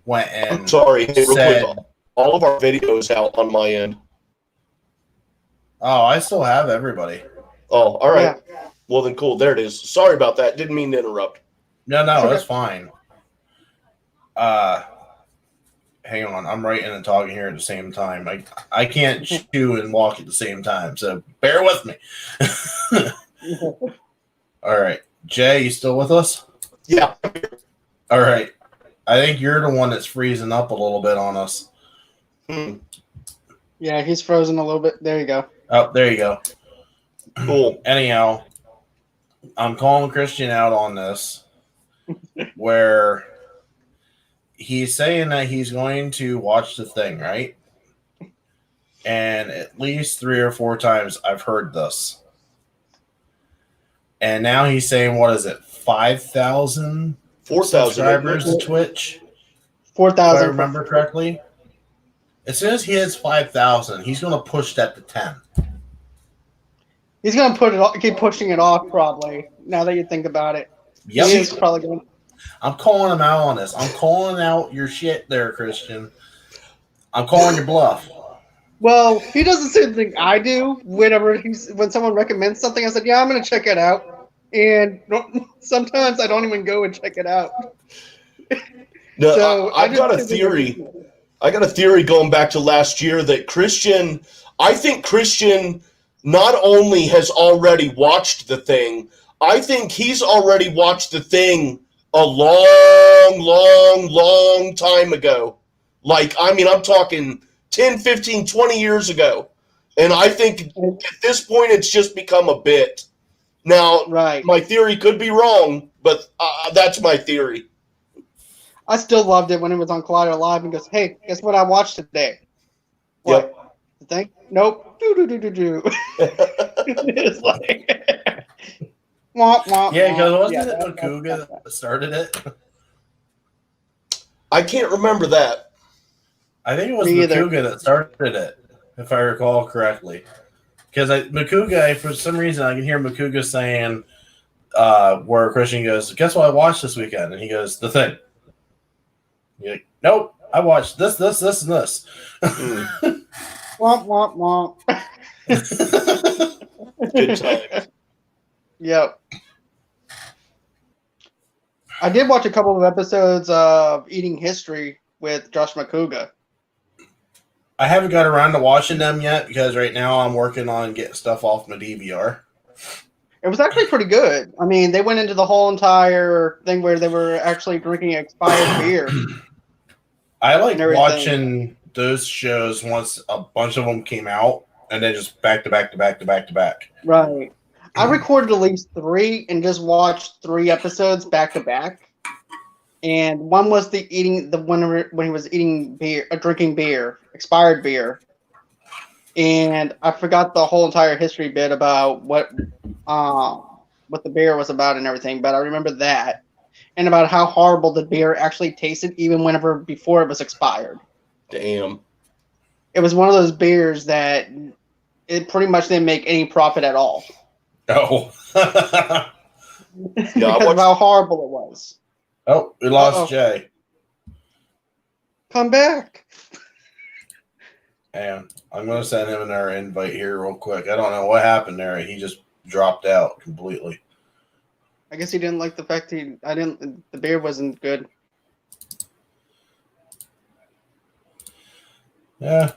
went and I'm sorry, said, real quick, all of our videos out on my end. Oh, I still have everybody. Oh, all right. Yeah. Well, then cool. There it is. Sorry about that. Didn't mean to interrupt. No, that's fine. Hang on. I'm writing and talking here at the same time. I can't chew and walk at the same time, so bear with me. All right. Jay, you still with us? Yeah. All right. I think you're the one that's freezing up a little bit on us. Yeah, he's frozen a little bit. There you go. Oh, there you go. Cool. Anyhow, I'm calling Christian out on this, where he's saying that he's going to watch The Thing, right? And at least 3 or 4 times I've heard this. And now he's saying, what is it, 5,000 subscribers to Twitch? 4,000. If I remember correctly. As soon as he hits 5,000, he's going to push that to 10. He's going to keep pushing it off, probably, now that you think about it. Yep. He is probably going to. I'm calling him out on this. I'm calling out your shit there, Christian. I'm calling your bluff. Well, he does the same thing I do. When someone recommends something, I said, "Yeah, I'm going to check it out." And sometimes I don't even go and check it out. No, So I've got a theory. I got a theory going back to last year that I think Christian not only has already watched The Thing, I think he's already watched The Thing a long, long, long time ago. Like, I mean, I'm talking 10, 15, 20 years ago. And I think at this point it's just become a bit. Now, Right. my theory could be wrong, but that's my theory. I still loved it when it was on Collider Live and goes, "Hey, guess what I watched today?" What? Yep. The Thing? Nope. Do. It's like, womp, womp, Yeah, because womp. wasn't it Makuga that started it? I can't remember that. I think it was Me either. Makuga that started it, if I recall correctly. Because Makuga, for some reason, I can hear Makuga saying, where Christian goes, "Guess what I watched this weekend?" And he goes, "The Thing." You're like, "Nope, I watched this, and this." Womp, womp, womp. Good times. Yep. I did watch a couple of episodes of Eating History with Josh Makuga. I haven't got around to watching them yet because right now I'm working on getting stuff off my DVR. It was actually pretty good. I mean, they went into the whole entire thing where they were actually drinking expired beer. I like everything. watching those shows once a bunch of them came out and then just back to back to back to back to back. Right. I recorded at least 3 and just watched 3 episodes back to back. And one was the one when he was eating beer, drinking beer, expired beer. And I forgot the whole entire history bit about what the beer was about and everything, but I remember that. And about how horrible the beer actually tasted even before it was expired. Damn. It was one of those beers that it pretty much didn't make any profit at all. Oh. Because of how horrible it was. Oh, we lost Jay. Come back. And I'm going to send him another invite here real quick. I don't know what happened there. He just dropped out completely. I guess he didn't like the fact the beer wasn't good. Yeah.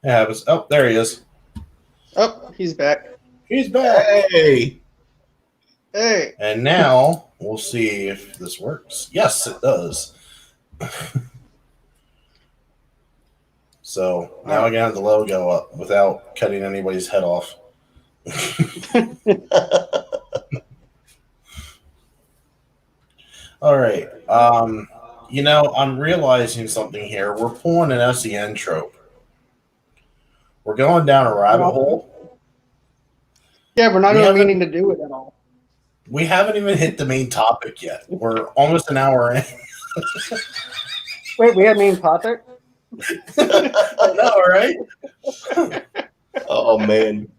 It happens. Oh, there he is. Oh, he's back. He's back. Hey. And now we'll see if this works. Yes, it does. So now I can have the logo up without cutting anybody's head off. All right. I'm realizing something here. We're pulling an SEN trope. We're going down a rabbit hole. Yeah, we're not even meaning to do it at all. We haven't even hit the main topic yet. We're almost an hour in. Wait, we had main topic? I know, right? Oh, man.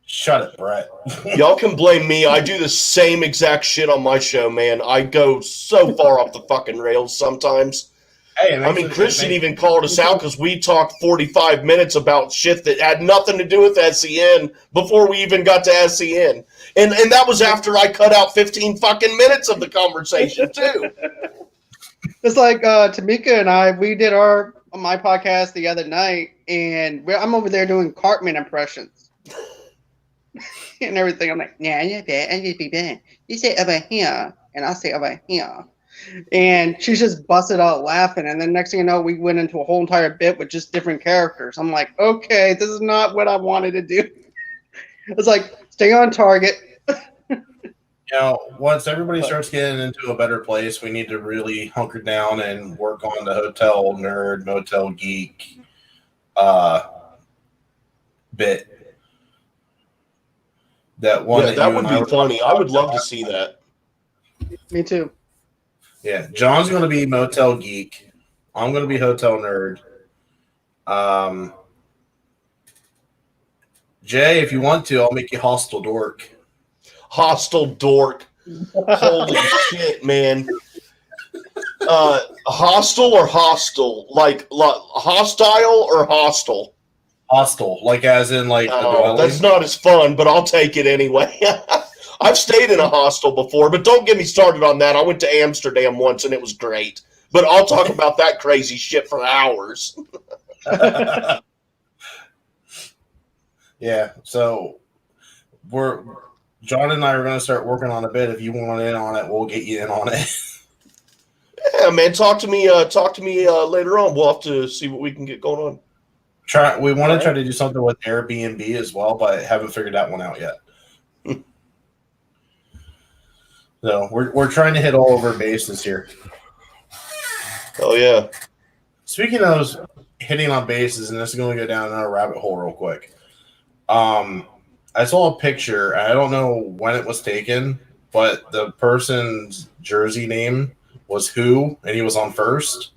Shut it, Brett. Y'all can blame me. I do the same exact shit on my show, man. I go so far off the fucking rails sometimes. Hey, I mean, Christian even called us out because we talked 45 minutes about shit that had nothing to do with SEN before we even got to SEN. And that was after I cut out 15 fucking minutes of the conversation, too. It's like Tamika and we did my podcast the other night, and I'm over there doing Cartman impressions and everything. I'm like, "Yeah, you're bad. I just be bad. You say over here, and I'll say over here." And she's just busted out laughing. And then next thing you know, we went into a whole entire bit with just different characters. I'm like, okay, this is not what I wanted to do. It's like, stay on target. Once everybody starts getting into a better place, we need to really hunker down and work on the hotel nerd, motel geek bit. That one. That would be funny. I would love to see that. Me too. Yeah, John's going to be motel geek. I'm going to be hotel nerd. Jay, if you want to, I'll make you hostile dork. Hostile dork. Holy shit, man. Hostile or hostile? Like hostile or hostile? Hostel, like as in like the dwelling. That's not as fun, but I'll take it anyway. I've stayed in a hostel before, but don't get me started on that. I went to Amsterdam once, and it was great. But I'll talk about that crazy shit for hours. Yeah, so John and I are going to start working on a bit. If you want in on it, we'll get you in on it. Yeah, man. Talk to me later on. We'll have to see what we can get going on. We want to try to do something with Airbnb as well, but haven't figured that one out yet. So we're trying to hit all of our bases here. Oh yeah. Speaking of hitting on bases, and this is going to go down another rabbit hole real quick. I saw a picture. And I don't know when it was taken, but the person's jersey name was Who, and he was on first.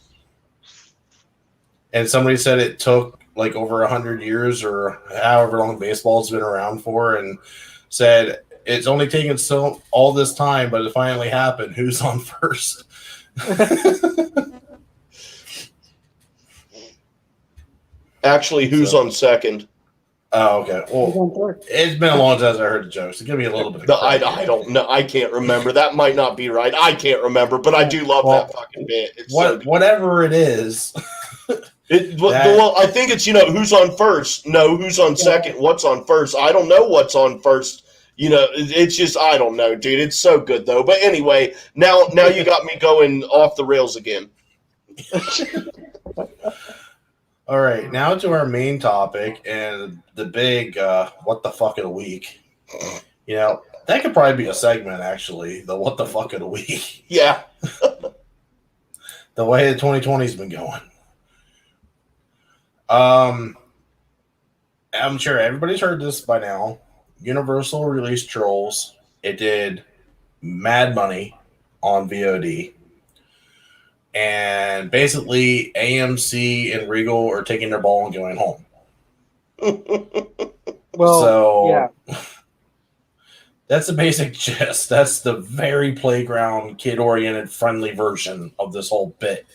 And somebody said it took like over 100 years or however long baseball's been around for, and said it's only taken all this time, but it finally happened. Who's on first? Actually, who's on second? Oh, okay. Well, it's been a long time since I heard the jokes. It's gonna be a little bit. I don't know. I can't remember. That might not be right. I can't remember, but I do love that fucking bit. It's whatever it is. Well, I think it's who's on first. No, who's on second? What's on first? I don't know what's on first. It's just I don't know, dude. It's so good though. But anyway, now you got me going off the rails again. All right, now to our main topic and the big what the fuck of the week. That could probably be a segment, actually, the what the fuck of the week. Yeah. The way the 2020's been going. I'm sure everybody's heard this by now. Universal released Trolls. It did mad money on VOD. And basically, AMC and Regal are taking their ball and going home. That's the basic gist. That's the very playground, kid-oriented, friendly version of this whole bit.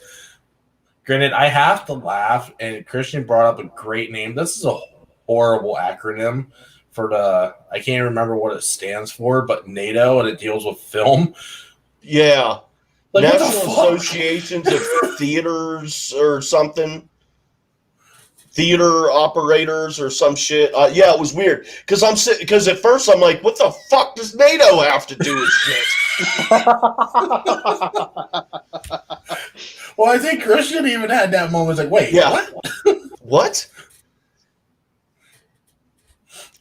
Granted, I have to laugh, and Christian brought up a great name. This is a horrible acronym for I can't remember what it stands for, but NATO, and it deals with film. Yeah. Like, National Associations of Theaters or something. Theater operators or some shit. Yeah, it was weird. Because at first I'm like, what the fuck does NATO have to do with shit? Well, I think Christian even had that moment. Like, wait, what? What?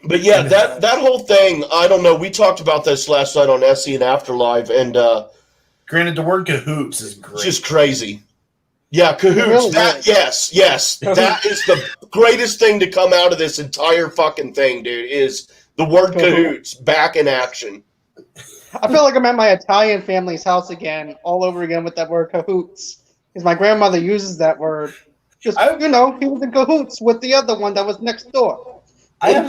But yeah, that whole thing, I don't know. We talked about this last night on SE and Afterlife, and granted, the word cahoots is great. Just crazy. Yeah, cahoots. Really yes. That is the greatest thing to come out of this entire fucking thing, dude, is the word cahoots back in action. I feel like I'm at my Italian family's house again, all over again with that word cahoots. Because my grandmother uses that word. Just, he was in cahoots with the other one that was next door. I am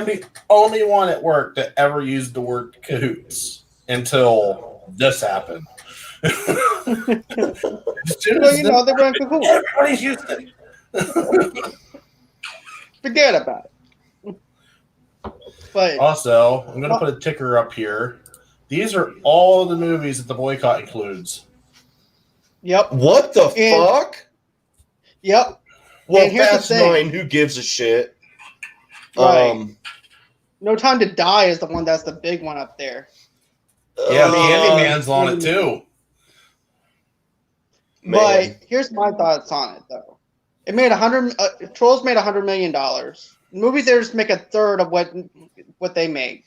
the only one at work that ever used the word cahoots until this happened. They were in cahoots. Everybody's used it. Forget about it. But also, I'm going to put a ticker up here. These are all the movies that the boycott includes. Yep. What the fuck? Yep. Well, Fast 9, who gives a shit? Right. No Time to Die is the one that's the big one up there. Yeah, Candyman's on it too. But here's my thoughts on it, though. It made Trolls made $100 million. Movie theaters make a third of what they make.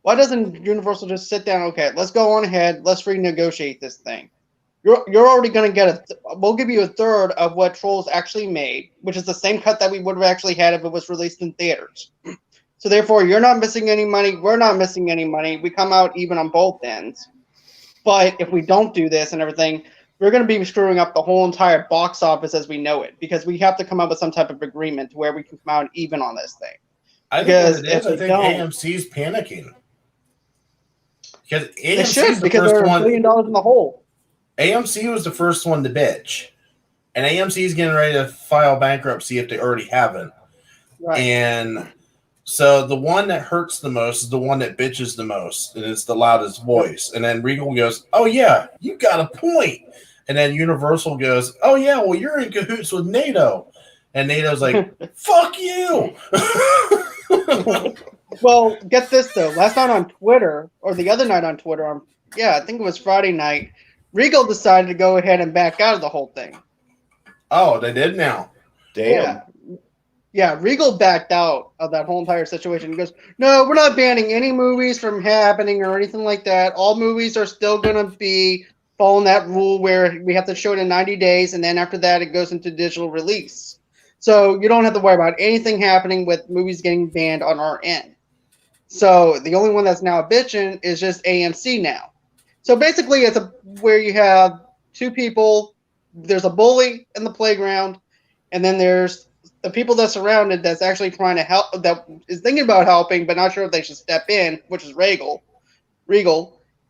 Why doesn't Universal just sit down? Okay, let's go on ahead. Let's renegotiate this thing. You're already going to get we'll give you a third of what Trolls actually made, which is the same cut that we would have actually had if it was released in theaters. So therefore, you're not missing any money. We're not missing any money. We come out even on both ends. But if we don't do this and everything, we're going to be screwing up the whole entire box office as we know it, because we have to come up with some type of agreement to where we can come out even on this thing. I think AMC's panicking. Because AMC because they're $1 billion in the hole. AMC was the first one to bitch. and AMC is getting ready to file bankruptcy if they already haven't. Right. And so the one that hurts the most is the one that bitches the most, and it's the loudest voice. And then Regal goes, "Oh yeah, you got a point." And then Universal goes, "Oh yeah, well you're in cahoots with NATO." And NATO's like, "Fuck you." Well, get this though. Last night on Twitter, or the other night on Twitter, I think it was Friday night, Regal decided to go ahead and back out of the whole thing. Oh, they did now. Damn. Yeah, Regal backed out of that whole entire situation. He goes, "No, we're not banning any movies from happening or anything like that. All movies are still going to be following that rule where we have to show it in 90 days, and then after that, it goes into digital release. So you don't have to worry about anything happening with movies getting banned on our end. So the only one that's now bitching is just AMC now. So basically, it's where you have two people. There's a bully in the playground, and then there's the people that's surrounded that's actually trying to help, that is thinking about helping, but not sure if they should step in, which is Regal.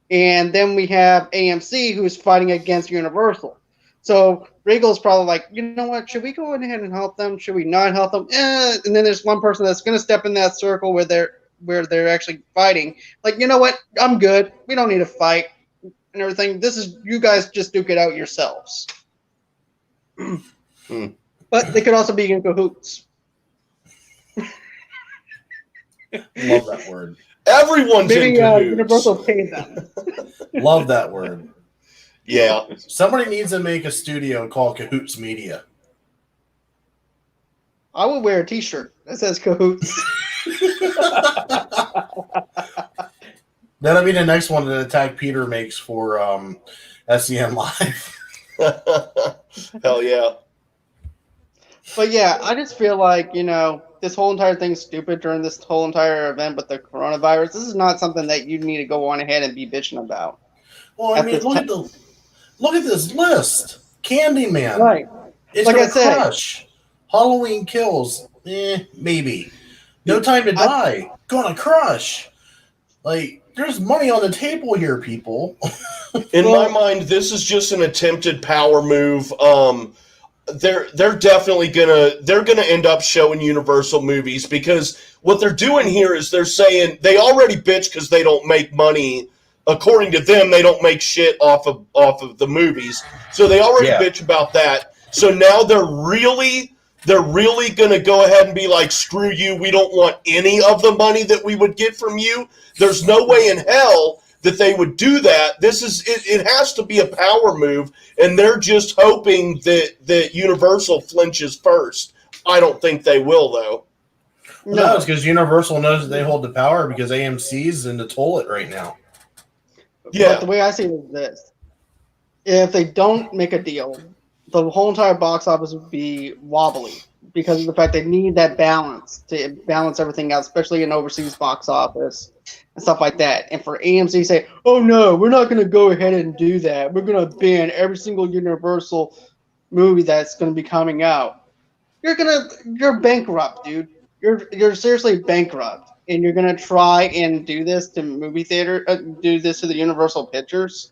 And then we have AMC who's fighting against Universal. So Regal's probably like, you know what, should we go ahead and help them? Should we not help them? And then there's one person that's going to step in that circle where they're actually fighting. Like, you know what, I'm good. We don't need to fight and everything. This is, you guys just duke it out yourselves. But they could also be in cahoots. Love that word. Everyone's Maybe in cahoots. Universal paid them. Love that word. Yeah. Somebody needs to make a studio called Cahoots Media. I would wear a T-shirt that says cahoots. That'll be the next one that Attack Peter makes for SCN Live. Hell yeah. But yeah, I just feel like, this whole entire thing's stupid during this whole entire event with the coronavirus. This is not something that you need to go on ahead and be bitching about. Well, I mean, look at this list. Candyman. Right. It's like gonna I said, crush. Halloween Kills. Maybe. No Time to Die. Gonna crush. Like, there's money on the table here, people. In my mind, this is just an attempted power move. They're definitely gonna end up showing Universal movies, because what they're doing here is they're saying they already bitch because they don't make money. According to them, they don't make shit off of the movies, so they already bitch about that. So now they're really gonna go ahead and be like, screw you, we don't want any of the money that we would get from you. There's no way in hell that they would do that. It has to be a power move, and they're just hoping that Universal flinches first. I don't think they will, though. No, it's because Universal knows that they hold the power because AMC's in the toilet right now. Yeah. But the way I see it is this. If they don't make a deal, the whole entire box office would be wobbly because of the fact they need that balance to balance everything out, especially in overseas box office and stuff like that. And for AMC to say, "Oh no, we're not going to go ahead and do that. We're going to ban every single Universal movie that's going to be coming out." You're bankrupt, dude. You're seriously bankrupt, and you're going to try and do this to movie theater, do this to the Universal Pictures.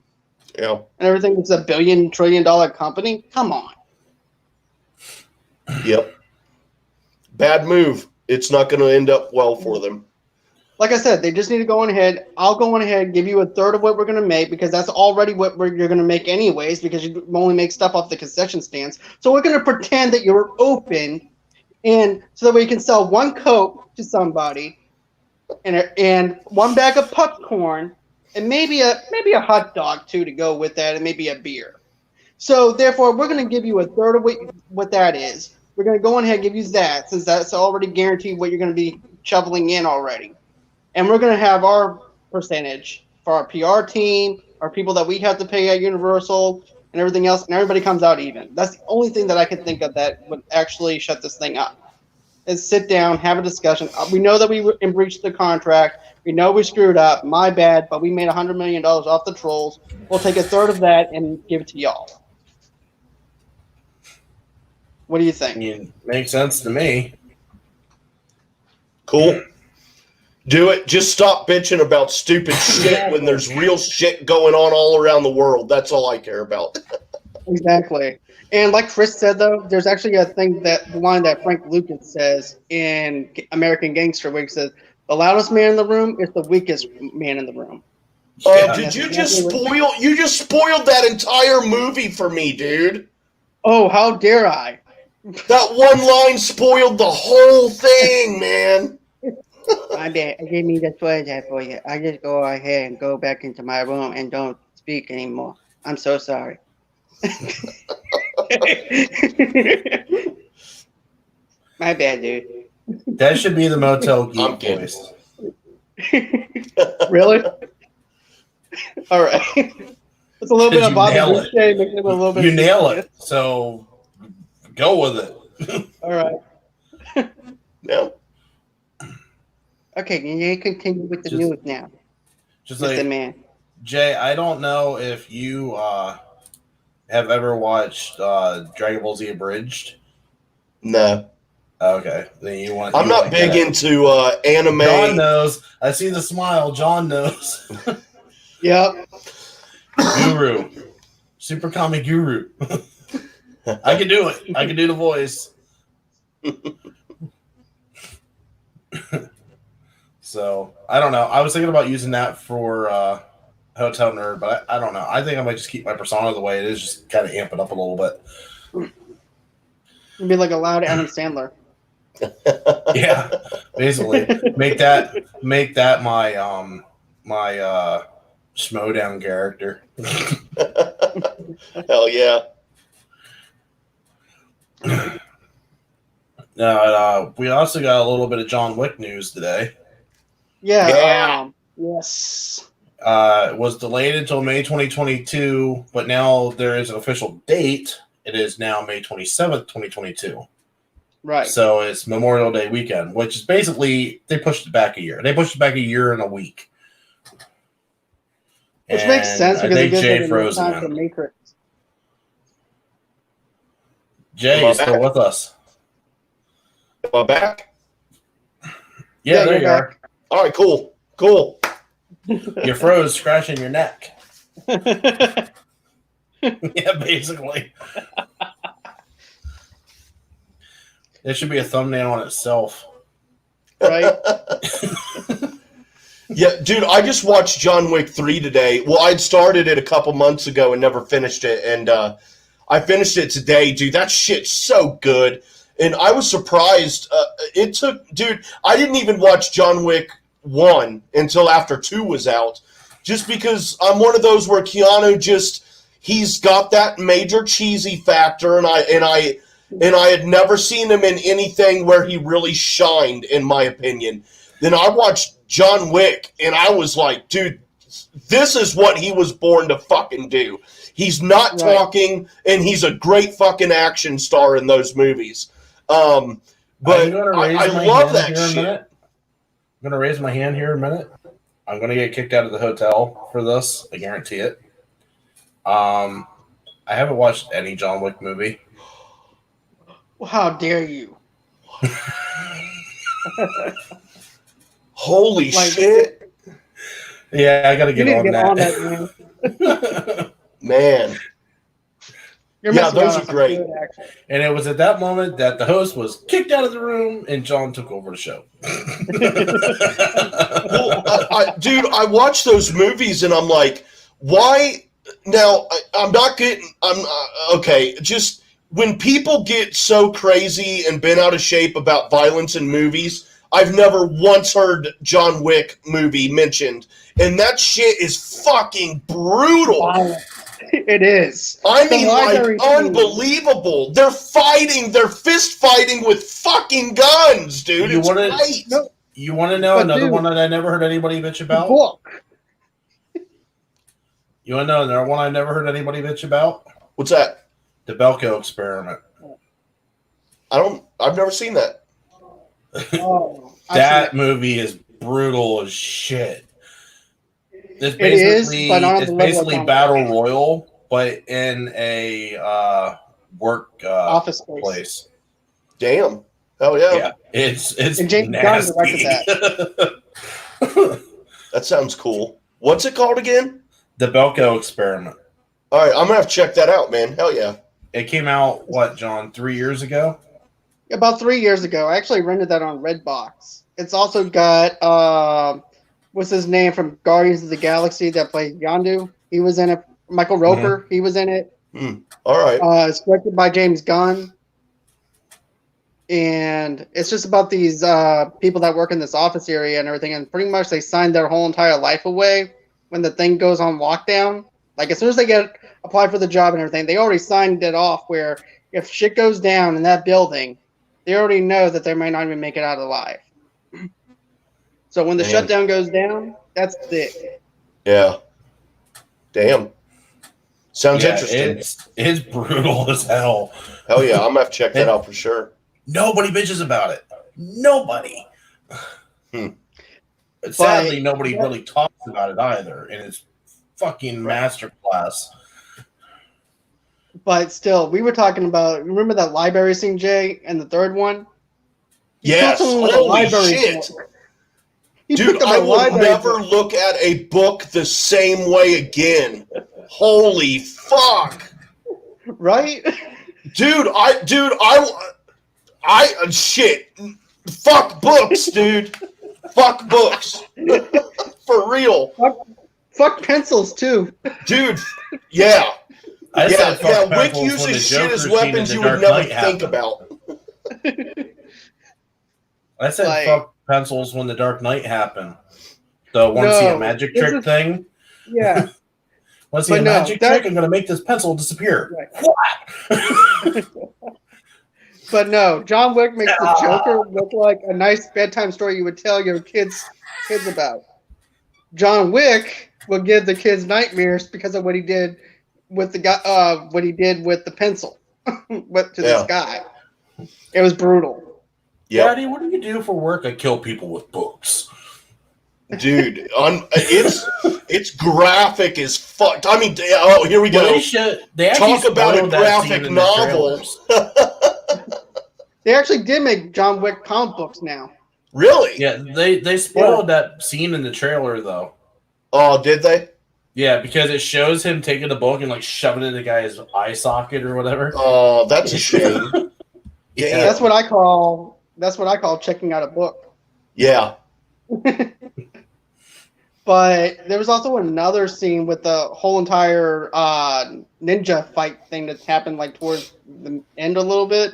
Yeah. And everything is $1 billion, $1 trillion company. Come on. Yep. Bad move. It's not going to end up well for them. Like I said, they just need to go on ahead. I'll go on ahead and give you a third of what we're going to make, because that's already what you're going to make anyways, because you only make stuff off the concession stands. So we're going to pretend that you're open, and so that we can sell one Coke to somebody, and one bag of popcorn, and maybe a hot dog too to go with that, and maybe a beer. So therefore, we're going to give you a third of what that is. We're going to go on ahead and give you that, since that's already guaranteed what you're going to be shoveling in already. And we're going to have our percentage for our PR team, our people that we have to pay at Universal, and everything else, and everybody comes out even. That's the only thing that I can think of that would actually shut this thing up. Is sit down, have a discussion. We know that we breached the contract. We know we screwed up. My bad, but we made $100 million off the trolls. We'll take a third of that and give it to y'all. What do you think? I mean, makes sense to me. Cool. Do it. Just stop bitching about stupid shit when there's real shit going on all around the world. That's all I care about. Exactly. And like Chris said, though, there's actually a thing that the line that Frank Lucas says in American Gangster, where he says, "The loudest man in the room is the weakest man in the room." Yeah. Did you just spoil? You just spoiled that entire movie for me, dude. Oh, how dare I! That one line spoiled the whole thing, man. My bad. I didn't mean to spoil that for you. I just go ahead and go back into my room and don't speak anymore. I'm so sorry. My bad, dude. That should be the Motel I'm Geek kidding. voice. Really? All right. It's a little bit You of Bobby nail Boucher, making it a little bit. You nail it. So go with it. All right. Yeah. Okay, you continue with the news now, Just Mr. like Man. Jay, I don't know if you have ever watched Dragon Ball Z Abridged. No. Okay, then you want. I'm you not wanna big get it. into anime. John knows. I see the smile. John knows. Yep. Guru, Super Comic Guru. I can do it. I can do the voice. So I don't know. I was thinking about using that for Hotel Nerd, but I don't know. I think I might just keep my persona the way it is, just kind of amp it up a little bit. You'd be like a loud Adam Sandler. Yeah, basically make that my my Schmodown character. Hell yeah. Now we also got a little bit of John Wick news today. Yeah. Yes. It was delayed until May 2022, but now there is an official date. It is now May 27th, 2022. Right. So it's Memorial Day weekend, which is basically they pushed it back a year. They pushed it back a year and a week. Which makes sense because it gives Jay them froze time for again. Matrix. Jay, you still with us? Am I back? Yeah, there you're you back. All right, cool. Cool. You froze, scratching your neck. Yeah, basically. It should be a thumbnail on itself. Right? Yeah, dude, I just watched John Wick 3 today. Well, I'd started it a couple months ago and never finished it, and I finished it today, dude. That shit's so good. And I was surprised. It took, dude, I didn't even watch John Wick 1 until after 2 was out, just because I'm one of those where Keanu he's got that major cheesy factor, and I had never seen him in anything where he really shined, in my opinion. Then I watched John Wick, and I was like, dude, this is what he was born to fucking do. He's not talking, and he's a great fucking action star in those movies. But I love that shit. I'm going to raise my hand here in a minute. I'm going to get kicked out of the hotel for this. I guarantee it. I haven't watched any John Wick movie. Well, how dare you? Holy shit. Yeah, I got to get on that. Man. Yeah, those are great. And it was at that moment that the host was kicked out of the room and John took over the show. Well, dude, I watch those movies and I'm like, why? Now, okay, just when people get so crazy and bent out of shape about violence in movies, I've never once heard John Wick movie mentioned. And that shit is fucking brutal. Wow. It is. I mean, like, unbelievable. They're fist fighting with fucking guns, dude. You want to know another one that I never heard anybody bitch about? Book. You want to know another one I never heard anybody bitch about? What's that? The Belko Experiment. I've never seen that. Oh, that movie is brutal as shit. It's basically Battle Royal, but in a work office place. Damn. Hell yeah. Yeah. It's and James Gunn directed that. That sounds cool. What's it called again? The Belko Experiment. All right, I'm gonna have to check that out, man. Hell yeah. It came out, what, John, 3 years ago? About 3 years ago. I actually rented that on Redbox. It's also got what's his name from Guardians of the Galaxy that played Yondu. He was in it. Michael Roper. He was in it. All right. It's directed by James Gunn. And it's just about these people that work in this office area and everything. And pretty much they sign their whole entire life away when the thing goes on lockdown. Like, as soon as they apply for the job and everything, they already signed it off where if shit goes down in that building, they already know that they might not even make it out alive. So when the shutdown goes down, that's it. Yeah. Damn. Sounds interesting. It's brutal as hell. Hell yeah, I'm going to have to check that out for sure. Nobody bitches about it. Nobody. But sadly, nobody really talks about it either. And it's fucking masterclass. But still, we were talking about, remember that library scene, Jay, and the third one? Yes, holy shit. Dude, I will never look at a book the same way again. Holy fuck. Right? Dude, shit. Fuck books, dude. Fuck books. For real. Fuck pencils, too. Dude, yeah. Wick uses shit as weapons you would never think about. I said fuck pencils when the Dark Knight happened. The want to see a magic trick thing? Yeah. Want to see a magic trick? I'm going to make this pencil disappear. Right. What? But no, John Wick makes the Joker look like a nice bedtime story you would tell your kids about. John Wick will give the kids nightmares because of what he did with the guy, what he did with the pencil, this guy. It was brutal. Yep. Daddy, what do you do for work? I kill people with books. Dude, it's graphic as fuck. I mean, here we go. They talk about a graphic novel. They actually did make John Wick comic books now. Really? Yeah, they spoiled that scene in the trailer, though. Oh, did they? Yeah, because it shows him taking the book and like shoving it in the guy's eye socket or whatever. Oh, that's a shame. Yeah, that's what I call checking out a book. Yeah. But there was also another scene with the whole entire ninja fight thing that happened like towards the end a little bit.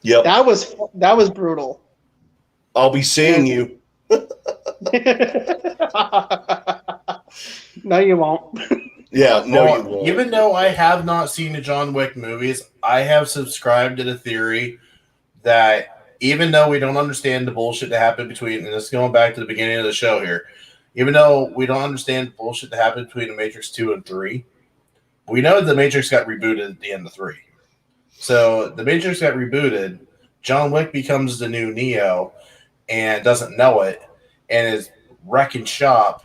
Yep. That was brutal. I'll be seeing you. No, you won't. Yeah, no, you won't. Even though I have not seen the John Wick movies, I have subscribed to the theory that even though we don't understand the bullshit that happened between, and this is going back to the beginning of the show here, even though we don't understand the bullshit that happened between The Matrix 2 and 3, we know The Matrix got rebooted at the end of 3. So The Matrix got rebooted, John Wick becomes the new Neo and doesn't know it and is wrecking shop.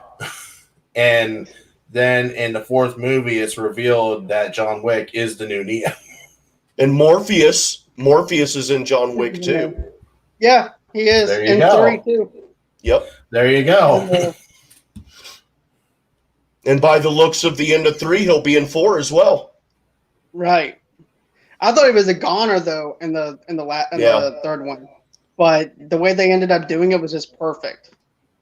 And then in the fourth movie, it's revealed that John Wick is the new Neo. And Morpheus is in John Wick too. Yeah, he is. There you go. 3 too. Yep. There you go. And by the looks of the end of 3, he'll be in 4 as well. Right. I thought he was a goner though in the third one, but the way they ended up doing it was just perfect.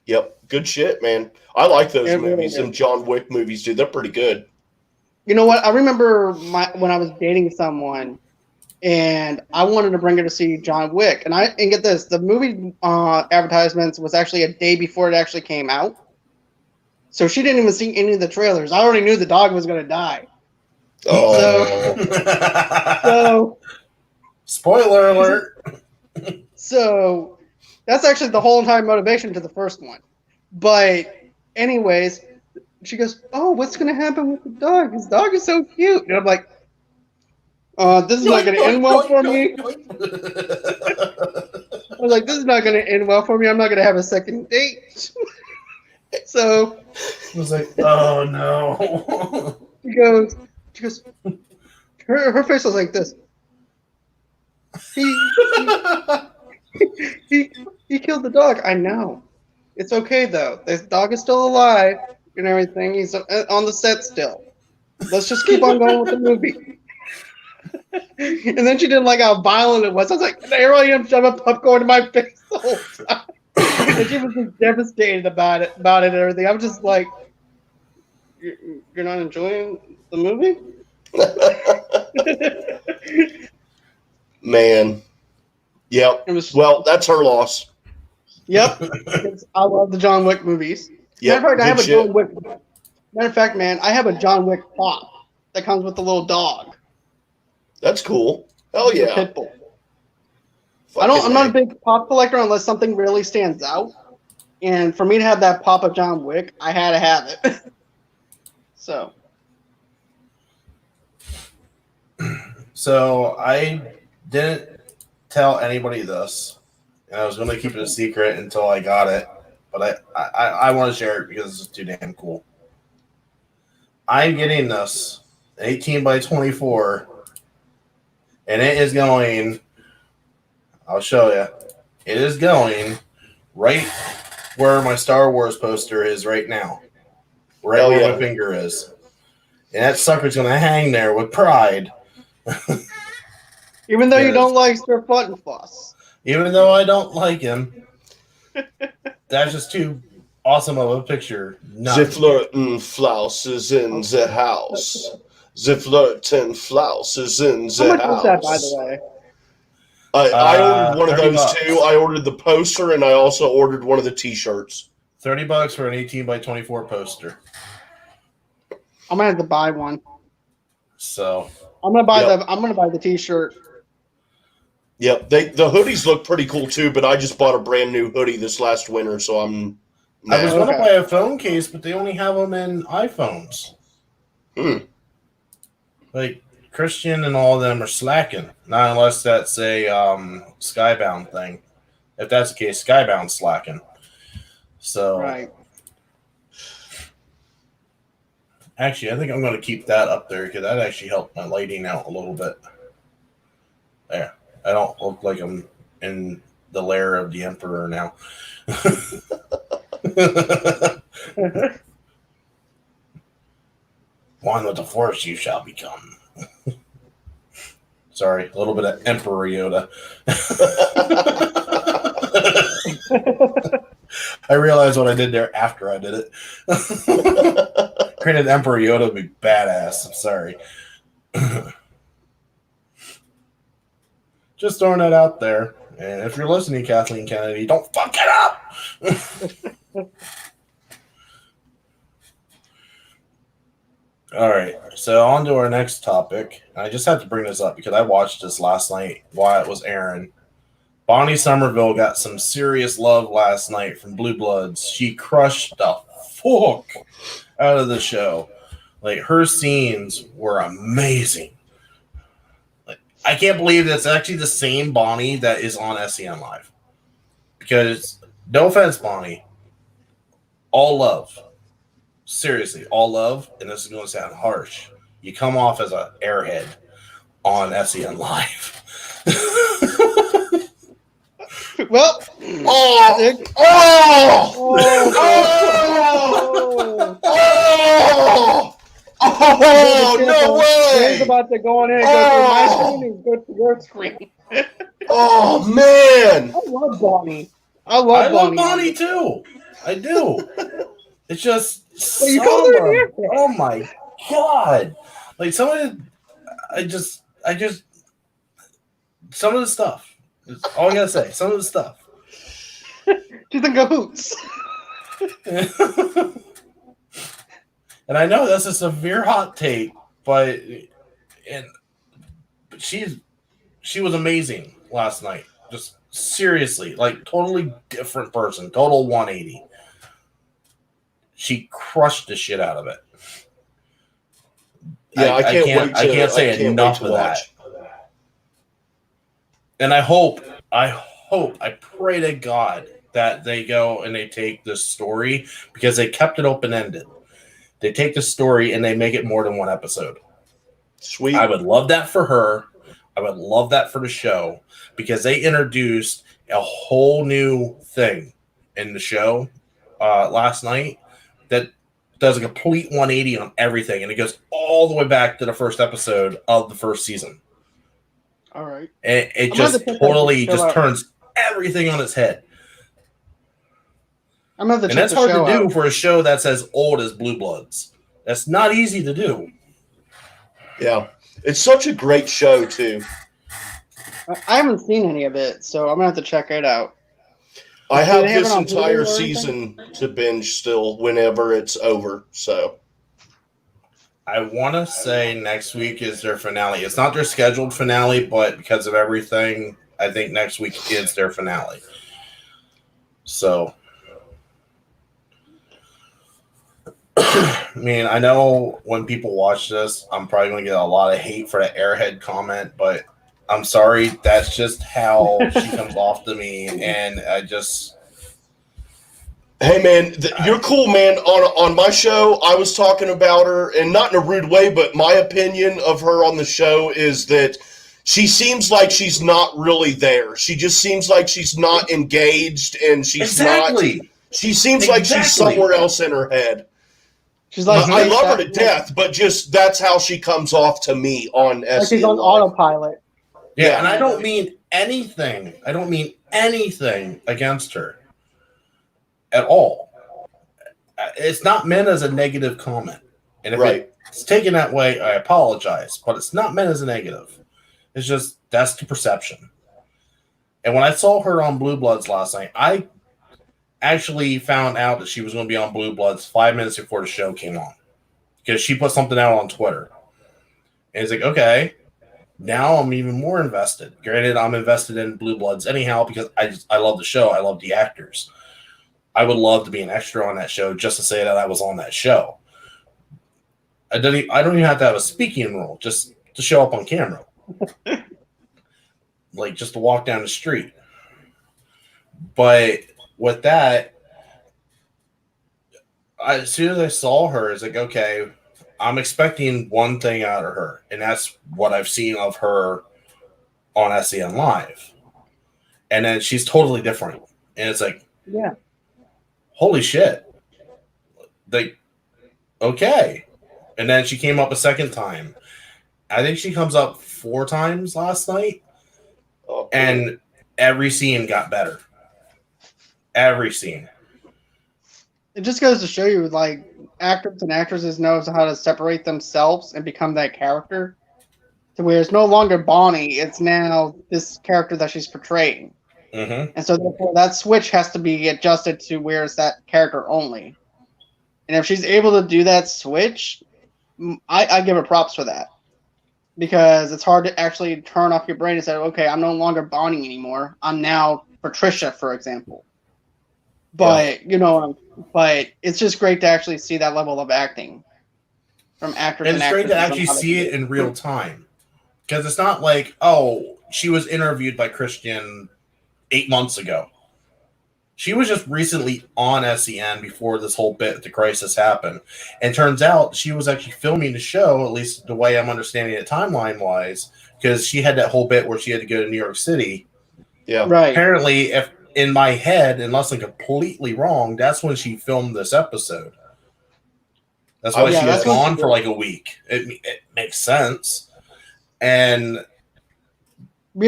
Yep, good shit, man. I like those movies. Them John Wick movies, dude. They're pretty good. You know what? I remember when I was dating someone, and I wanted to bring her to see John Wick. And get this, the movie advertisements was actually a day before it actually came out, so she didn't even see any of the trailers. I already knew the dog was going to die. Oh. So Spoiler alert. So that's actually the whole entire motivation to the first one. But anyways, she goes, "Oh, what's going to happen with the dog? His dog is so cute." And I'm like, this is not going to end well for me. I was like, this is not going to end well for me. I'm not going to have a second date. So I was like, oh no. She goes, her face was like this. He killed the dog. I know. It's okay though. The dog is still alive and everything. He's on the set still. Let's just keep on going with the movie. And then she did like how violent it was. I was like, here I am shoving popcorn in my face the whole time. And she was just devastated about it and everything. I was just like, you're not enjoying the movie? Man. Yep. Well, that's her loss. Yep. I love the John Wick movies. Yep. Matter of fact, I have a John Wick. Matter of fact, man, I have a John Wick pop that comes with the little dog. That's cool. Hell yeah. Pitbull. I'm not a big pop collector unless something really stands out. And for me to have that pop of John Wick, I had to have it. So I didn't tell anybody this, and I was going to keep it a secret until I got it. But I want to share it because it's too damn cool. I'm getting this 18 by 24, and it is going. I'll show you. It is going right where my Star Wars poster is right now. Right where my finger is. And that sucker's going to hang there with pride. Even though you don't like Sir Fluttenfuss. Even though I don't like him. That's just too awesome of a picture. The flirtin' flouse is in the house. The flirtin' flouse is in the house. How much was that, by the way? I ordered one of those $30. Too. I ordered the poster, and I also ordered one of the T-shirts. $30 for an 18 by 24 poster. I'm gonna have to buy one. So I'm gonna buy the T-shirt. Yep, the hoodies look pretty cool too, but I just bought a brand new hoodie this last winter, so I'm. I was going to buy a phone case, but they only have them in iPhones. Like Christian and all of them are slacking. Not unless that's a Skybound thing. If that's the case, Skybound's slacking. So. Right. Actually, I think I'm going to keep that up there because that actually helped my lighting out a little bit. There. I don't look like I'm in the lair of the Emperor now. One with the Force you shall become. Sorry, a little bit of Emperor Yoda. I realized what I did there after I did it. Granted, Emperor Yoda would be badass. I'm sorry. Just throwing that out there. And if you're listening, Kathleen Kennedy, don't fuck it up. All right. So on to our next topic. I just have to bring this up because I watched this last night while it was airing. Bonnie Somerville got some serious love last night from Blue Bloods. She crushed the fuck out of the show. Like, her scenes were amazing. Like, I can't believe that's actually the same Bonnie that is on SEN Live. Because, no offense, Bonnie, all love. Seriously, all love, and this is going to sound harsh. You come off as an airhead on SEN Live. Well, no way! He's about to go on in and go through my screen and go to your screen. Oh man! I love Bonnie. I love Bonnie too. I do. It's just you call her an oh my god! Like some of the stuff. That's all I gotta say. Some of the stuff. She's in cahoots. And I know that's a severe hot take, but she was amazing last night. Just seriously, like totally different person, total 180. She crushed the shit out of it. Yeah, I can't say enough of that. And I pray to God that they go and they take this story because they kept it open-ended. They take the story and they make it more than one episode. Sweet. I would love that for her. I would love that for the show because they introduced a whole new thing in the show last night that does a complete 180 on everything, and it goes all the way back to the first episode of the first season. All right. It just totally just turns everything on its head. I'm gonna have to and that's hard to do for a show that's as old as Blue Bloods. That's not easy to do. Yeah. It's such a great show, too. I haven't seen any of it, so I'm gonna have to check it out. I have this entire season to binge still whenever it's over, so. I want to say next week is their finale. It's not their scheduled finale, but because of everything, I think next week is their finale. So, I mean, I know when people watch this, I'm probably going to get a lot of hate for the airhead comment, but I'm sorry. That's just how she comes off to me, and I just... Hey, man, you're cool, man. On my show, I was talking about her, and not in a rude way, but my opinion of her on the show is that she seems like she's not really there. She just seems like she's not engaged, and she's not... She seems like she's somewhere else in her head. She's like, I love her to death, but just that's how she comes off to me on SEN. She's on autopilot. Yeah, and I don't mean anything. I don't mean anything against her at all. It's not meant as a negative comment. And if it's taken that way, I apologize. But it's not meant as a negative. It's just, that's the perception. And when I saw her on Blue Bloods last night, I actually found out that she was going to be on Blue Bloods 5 minutes before the show came on. Because she put something out on Twitter. And it's like, okay, now I'm even more invested. Granted, I'm invested in Blue Bloods anyhow because I love the show. I love the actors. I would love to be an extra on that show just to say that I was on that show. I don't even have to have a speaking role, just to show up on camera. Like, just to walk down the street. But with that, as soon as I saw her, it's like, okay, I'm expecting one thing out of her, and that's what I've seen of her on SEN Live. And then she's totally different. And it's like, yeah, holy shit. Like, okay. And then she came up a second time. I think she comes up 4 times last night. Oh, and every scene got better. Every scene. It just goes to show you, like, actors and actresses know how to separate themselves and become that character. To where it's no longer Bonnie, it's now this character that she's portraying. Mm-hmm. And so therefore that switch has to be adjusted to where it's that character only. And if she's able to do that switch, I give her props for that. Because it's hard to actually turn off your brain and say, okay, I'm no longer Bonnie anymore. I'm now Patricia, for example. But, but it's just great to actually see that level of acting from actors and actresses. And it's great to actually see it in real time. Because it's not like, oh, she was interviewed by Christian 8 months ago. She was just recently on SEN before this whole bit, the crisis happened. And turns out she was actually filming the show, at least the way I'm understanding it timeline-wise, because she had that whole bit where she had to go to New York City. Yeah. Right. Apparently, if in my head, unless I'm completely wrong, that's when she filmed this episode. That's why she was gone for like a week. It makes sense. And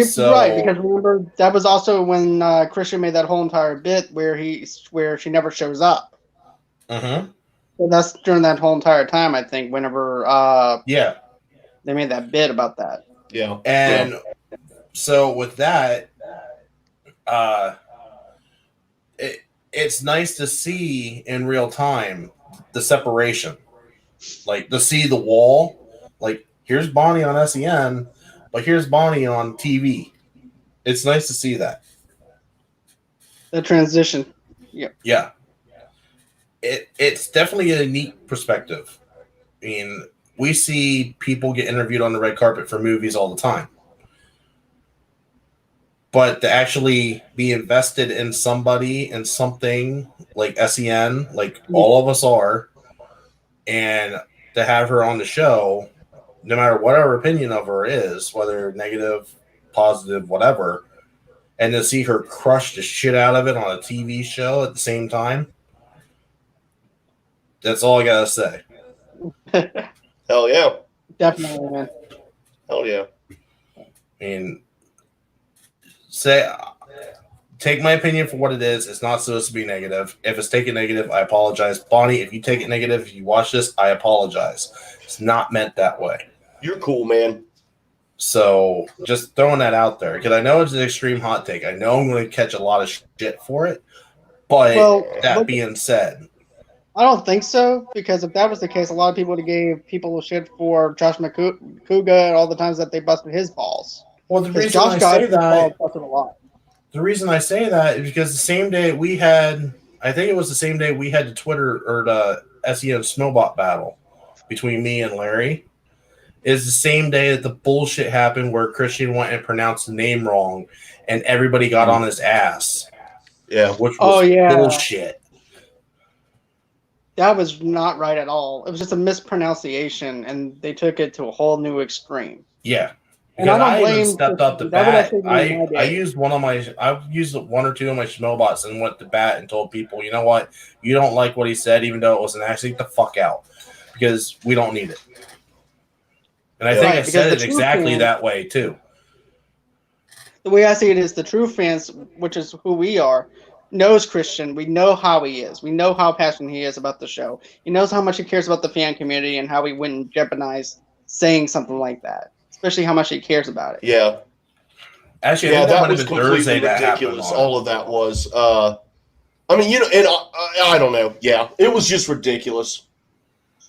so, right, because remember that was also when Christian made that whole entire bit where she never shows up. Mm-hmm. So that's during that whole entire time, I think, whenever they made that bit about that. Yeah. And so with that, it's nice to see in real time the separation. Like, to see the wall. Like, here's Bonnie on SEN, but here's Bonnie on TV. It's nice to see that. The transition. Yeah. Yeah. It's definitely a neat perspective. I mean, we see people get interviewed on the red carpet for movies all the time. But to actually be invested in somebody and something like SEN, like all of us are, and to have her on the show, no matter what our opinion of her is, whether negative, positive, whatever, and to see her crush the shit out of it on a TV show at the same time, That's all I gotta say. Hell yeah. Definitely, man. Hell yeah. I mean, take my opinion for what it is. It's not supposed to be negative. If it's taken negative, I apologize. Bonnie, if you take it negative, if you watch this, I apologize. It's not meant that way. You're cool, man. So just throwing that out there, because I know it's an extreme hot take. I know I'm going to catch a lot of shit for it. But that being said, I don't think so, because if that was the case, a lot of people would have gave people shit for Josh McCouga and all the times that they busted his balls. Well, the reason Josh I got say that, busted a lot. The reason I say that is because the same day we had, I think it was the same day we had the Twitter or the SEO Snowbot battle between me and Larry, is the same day that the bullshit happened where Christian went and pronounced the name wrong and everybody got on his ass. Yeah. Which was bullshit. That was not right at all. It was just a mispronunciation, and they took it to a whole new extreme. Yeah. And I don't blame. Even stepped up to bat. I used one or two of my Schmobots and went to bat and told people, you know what, you don't like what he said, even though it was an accident, get the fuck out, because we don't need it. And I think I said it exactly that way too. The way I see it is the true fans, which is who we are, knows Christian. We know how he is. We know how passionate he is about the show. He knows how much he cares about the fan community and how he wouldn't jeopardize saying something like that. Especially how much he cares about it. Yeah. Actually, yeah, that was completely ridiculous. All of that was. I mean, you know, and I don't know. Yeah, it was just ridiculous. I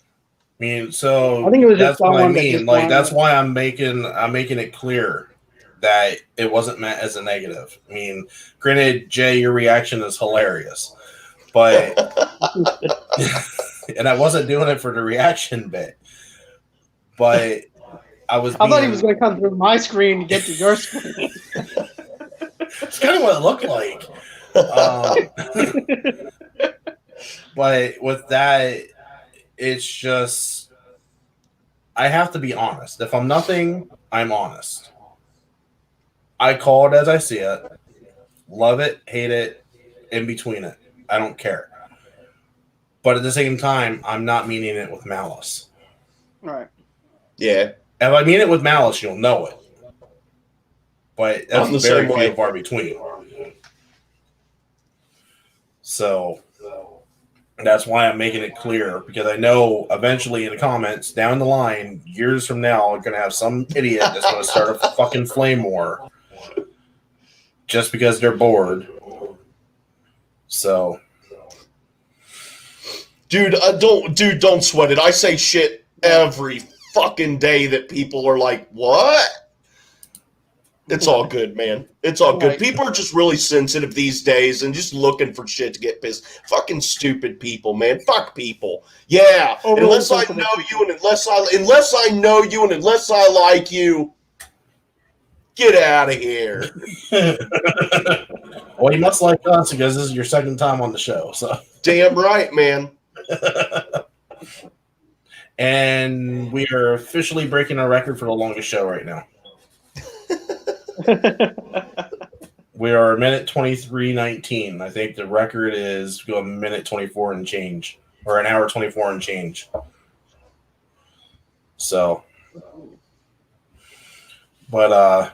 mean, so I think it was that's what I mean. Like, that's why I'm making it clear that it wasn't meant as a negative. I mean, granted, Jay, your reaction is hilarious, but and I wasn't doing it for the reaction bit, but. I thought he was going to come through my screen to get to your screen. It's kind of what it looked like. But with that, it's just, I have to be honest. If I'm nothing, I'm honest. I call it as I see it. Love it, hate it, in between it. I don't care. But at the same time, I'm not meaning it with malice. Right. Yeah. If I mean it with malice, you'll know it. But that's very few and far between. So that's why I'm making it clear, because I know eventually in the comments down the line, years from now, I'm going to have some idiot that's going to start a fucking flame war just because they're bored. So, dude, don't sweat it. I say shit every fucking day that people are like, what? It's all good, man. It's all good. People are just really sensitive these days and just looking for shit to get pissed. Fucking stupid people, man. Fuck people. Yeah. Unless I know you and unless I know you and unless I like you, get out of here. Well, you must like us because this is your second time on the show. So damn right, man. And we are officially breaking our record for the longest show right now. We are a minute 23:19. I think the record is a minute 24 and change, or an hour 24 and change. So, but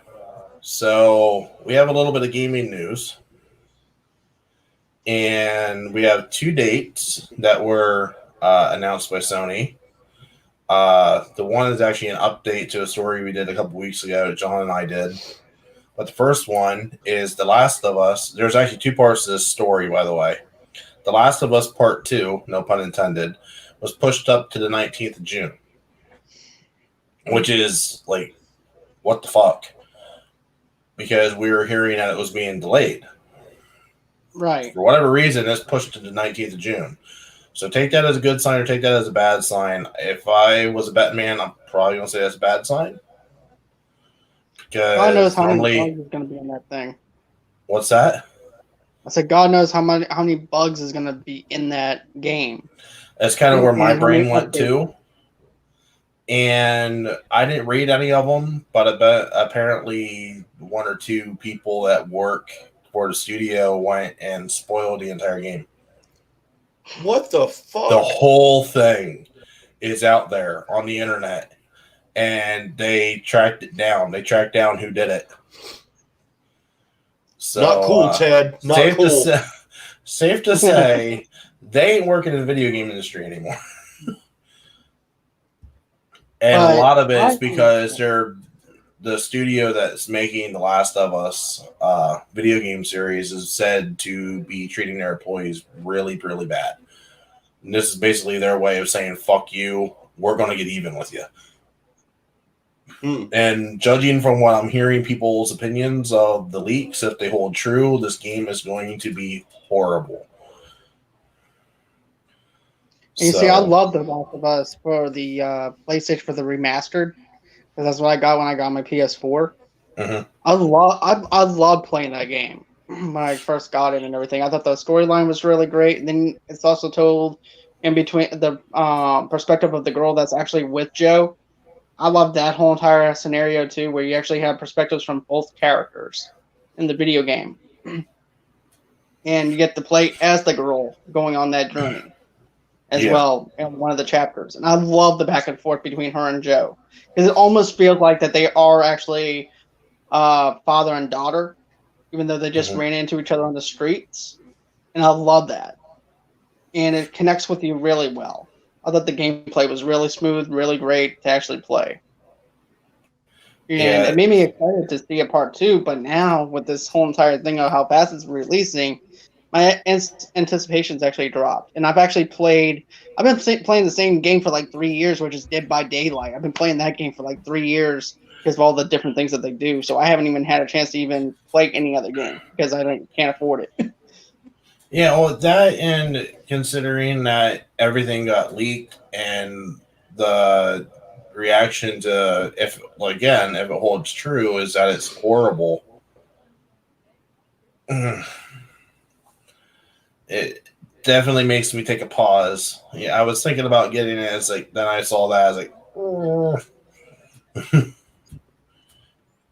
so we have a little bit of gaming news, and we have two dates that were announced by Sony. The one is actually an update to a story we did a couple weeks ago. John and I did. But the first one is The Last of Us. There's actually two parts to this story, by the way. The Last of Us Part 2, no pun intended, was pushed up to the 19th of June. Which is, like, what the fuck? Because we were hearing that it was being delayed. Right. For whatever reason, it's pushed to the 19th of June. So take that as a good sign or take that as a bad sign. If I was a betting man, I'm probably going to say that's a bad sign. Because God knows how many bugs is going to be in that thing. What's that? I said, God knows how many bugs is going to be in that game. That's kind of where my brain went to. And I didn't read any of them, but I bet apparently one or two people that work for the studio went and spoiled the entire game. What the fuck? The whole thing is out there on the internet, and they tracked it down. They tracked down who did it. So, not cool, Ted. Not safe cool. Safe to say, they ain't working in the video game industry anymore. And a lot of it is because they're the studio that's making The Last of Us video game series is said to be treating their employees really, really bad. And this is basically their way of saying, fuck you, we're going to get even with you. And judging from what I'm hearing, people's opinions of the leaks, if they hold true, this game is going to be horrible. And you see, I love The Last of Us for the PlayStation for the remastered, because that's what I got when I got my PS4. Mm-hmm. I love playing that game when I first got it and everything. I thought the storyline was really great, and then it's also told in between the perspective of the girl that's actually with Joe. I love that whole entire scenario too, where you actually have perspectives from both characters in the video game, and you get to play as the girl going on that journey as well in one of the chapters. And I love the back and forth between her and Joe, because it almost feels like that they are actually father and daughter, even though they just ran into each other on the streets. And I love that, and it connects with you really well. I thought the gameplay was really smooth, really great to actually play. And it made me excited to see a part 2, but now with this whole entire thing of how fast it's releasing, my anticipation's actually dropped. And I've been playing the same game for like 3 years, which is Dead by Daylight. I've been playing that game for like 3 years because of all the different things that they do. So I haven't even had a chance to even play any other game because I can't afford it. Yeah, well, that, and considering that everything got leaked and the reaction to, if it holds true, is that it's horrible. It definitely makes me take a pause. Yeah, I was thinking about getting it. It's like, then I saw that. I was like,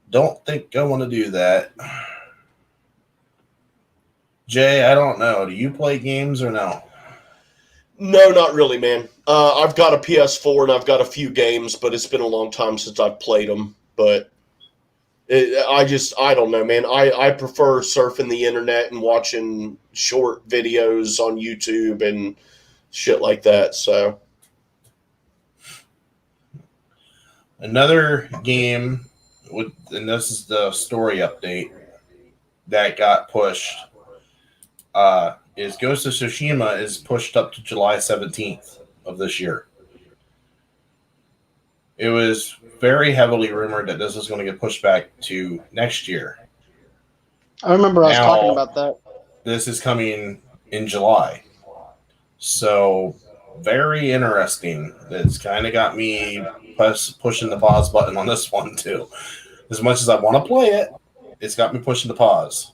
don't think I want to do that. Jay, I don't know. Do you play games or no? No, not really, man. I've got a PS4 and I've got a few games, but it's been a long time since I've played them. But I don't know, man. I prefer surfing the internet and watching short videos on YouTube and shit like that. So another game and this is the story update that got pushed. Is Ghost of Tsushima is pushed up to July 17th of this year. It was very heavily rumored that this was going to get pushed back to next year. I remember us talking about that. This is coming in July. So, very interesting. It's kind of got me pushing the pause button on this one, too. As much as I want to play it, it's got me pushing the pause.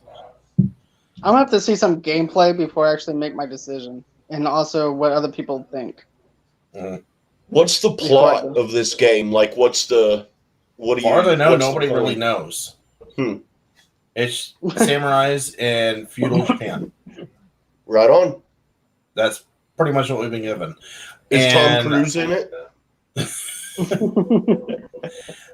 I'm going to have to see some gameplay before I actually make my decision. And also what other people think. Mm-hmm. What's the plot of this game? Like, what do you... As far as I know, nobody really knows. It's samurais in feudal Japan. Right on. That's pretty much what we've been given. Is Tom Cruise in it?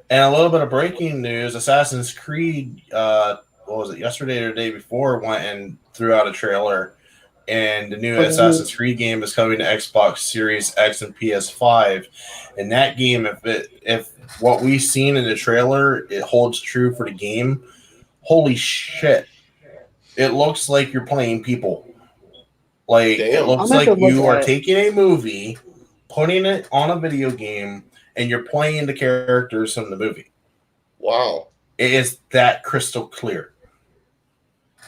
And a little bit of breaking news, Assassin's Creed, what was it, yesterday or the day before, went and threw out a trailer, and the new Assassin's Creed game is coming to Xbox Series X and PS5. And that game, if what we've seen in the trailer, it holds true for the game, holy shit. It looks like you're playing people. Like, it looks like you are taking a movie, putting it on a video game, and you're playing the characters from the movie. Wow. It is that crystal clear.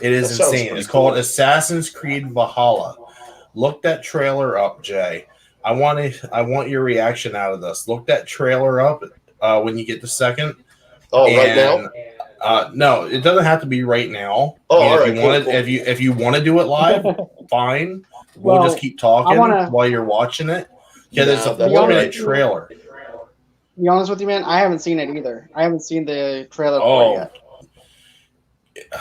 It is insane. It's called Assassin's Creed Valhalla. Look that trailer up, Jay. I want your reaction out of this. Look that trailer up when you get the second. Oh, right now? No, it doesn't have to be right now. Oh, all right, cool. If you want to do it live, fine. We'll just keep talking while you're watching it. Yeah, there's a 4-minute trailer. To be honest with you, man, I haven't seen it either. I haven't seen the trailer for it yet.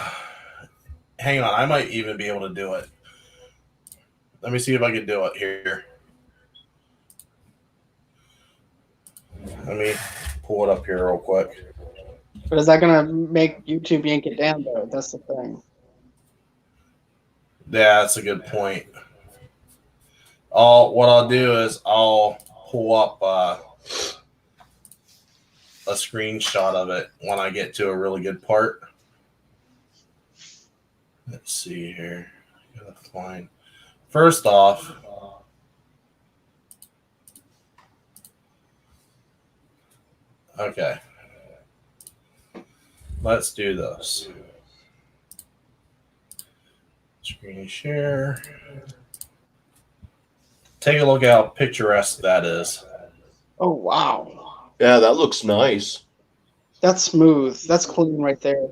Hang on, I might even be able to do it. Let me see if I can do it here. Let me pull it up here real quick. But is that gonna make YouTube yank it down though? That's the thing. Yeah, that's a good point. What I'll do is I'll pull up a screenshot of it when I get to a really good part. Let's see here. I gotta find. First off, okay. Let's do this. Screen share. Take a look at how picturesque that is. Oh wow. Yeah, that looks nice. That's smooth. That's clean right there.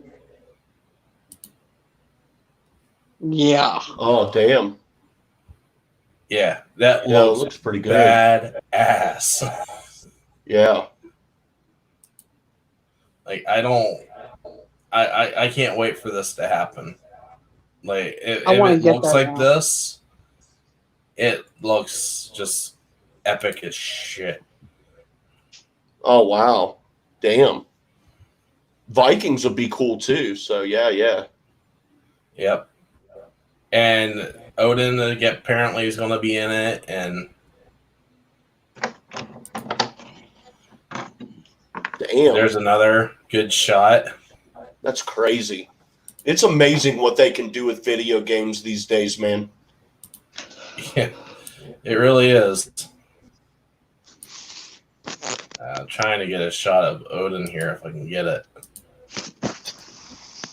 Yeah. Oh, damn. Yeah, that Yeah, it looks looks pretty good. bad ass. Yeah. Like I can't wait for this to happen. Like if it looks like this, it looks just epic as shit. Oh, wow. Damn. Vikings would be cool too. So yeah. Yep. And Odin apparently is going to be in it, and Damn. There's another good shot. That's crazy. It's amazing what they can do with video games these days, man. Yeah, it really is. I'm trying to get a shot of Odin here if I can get it.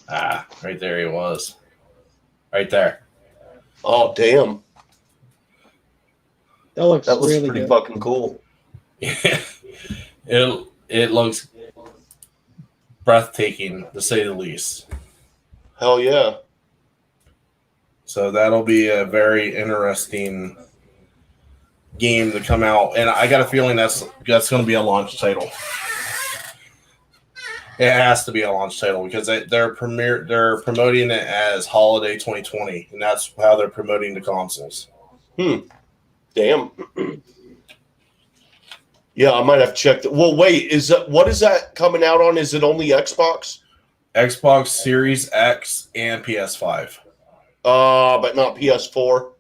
Right there he was. Right there. Oh, damn. That looks really pretty good. fucking cool. Yeah. It looks breathtaking, to say the least. Hell yeah. So that'll be a very interesting game to come out, and I got a feeling that's going to be a launch title. It has to be a launch title because they're promoting it as Holiday 2020, and that's how they're promoting the consoles. Damn. Yeah, I might have checked it. Well, wait, what is that coming out on? Is it only Xbox? Xbox Series X and PS5. But not PS4.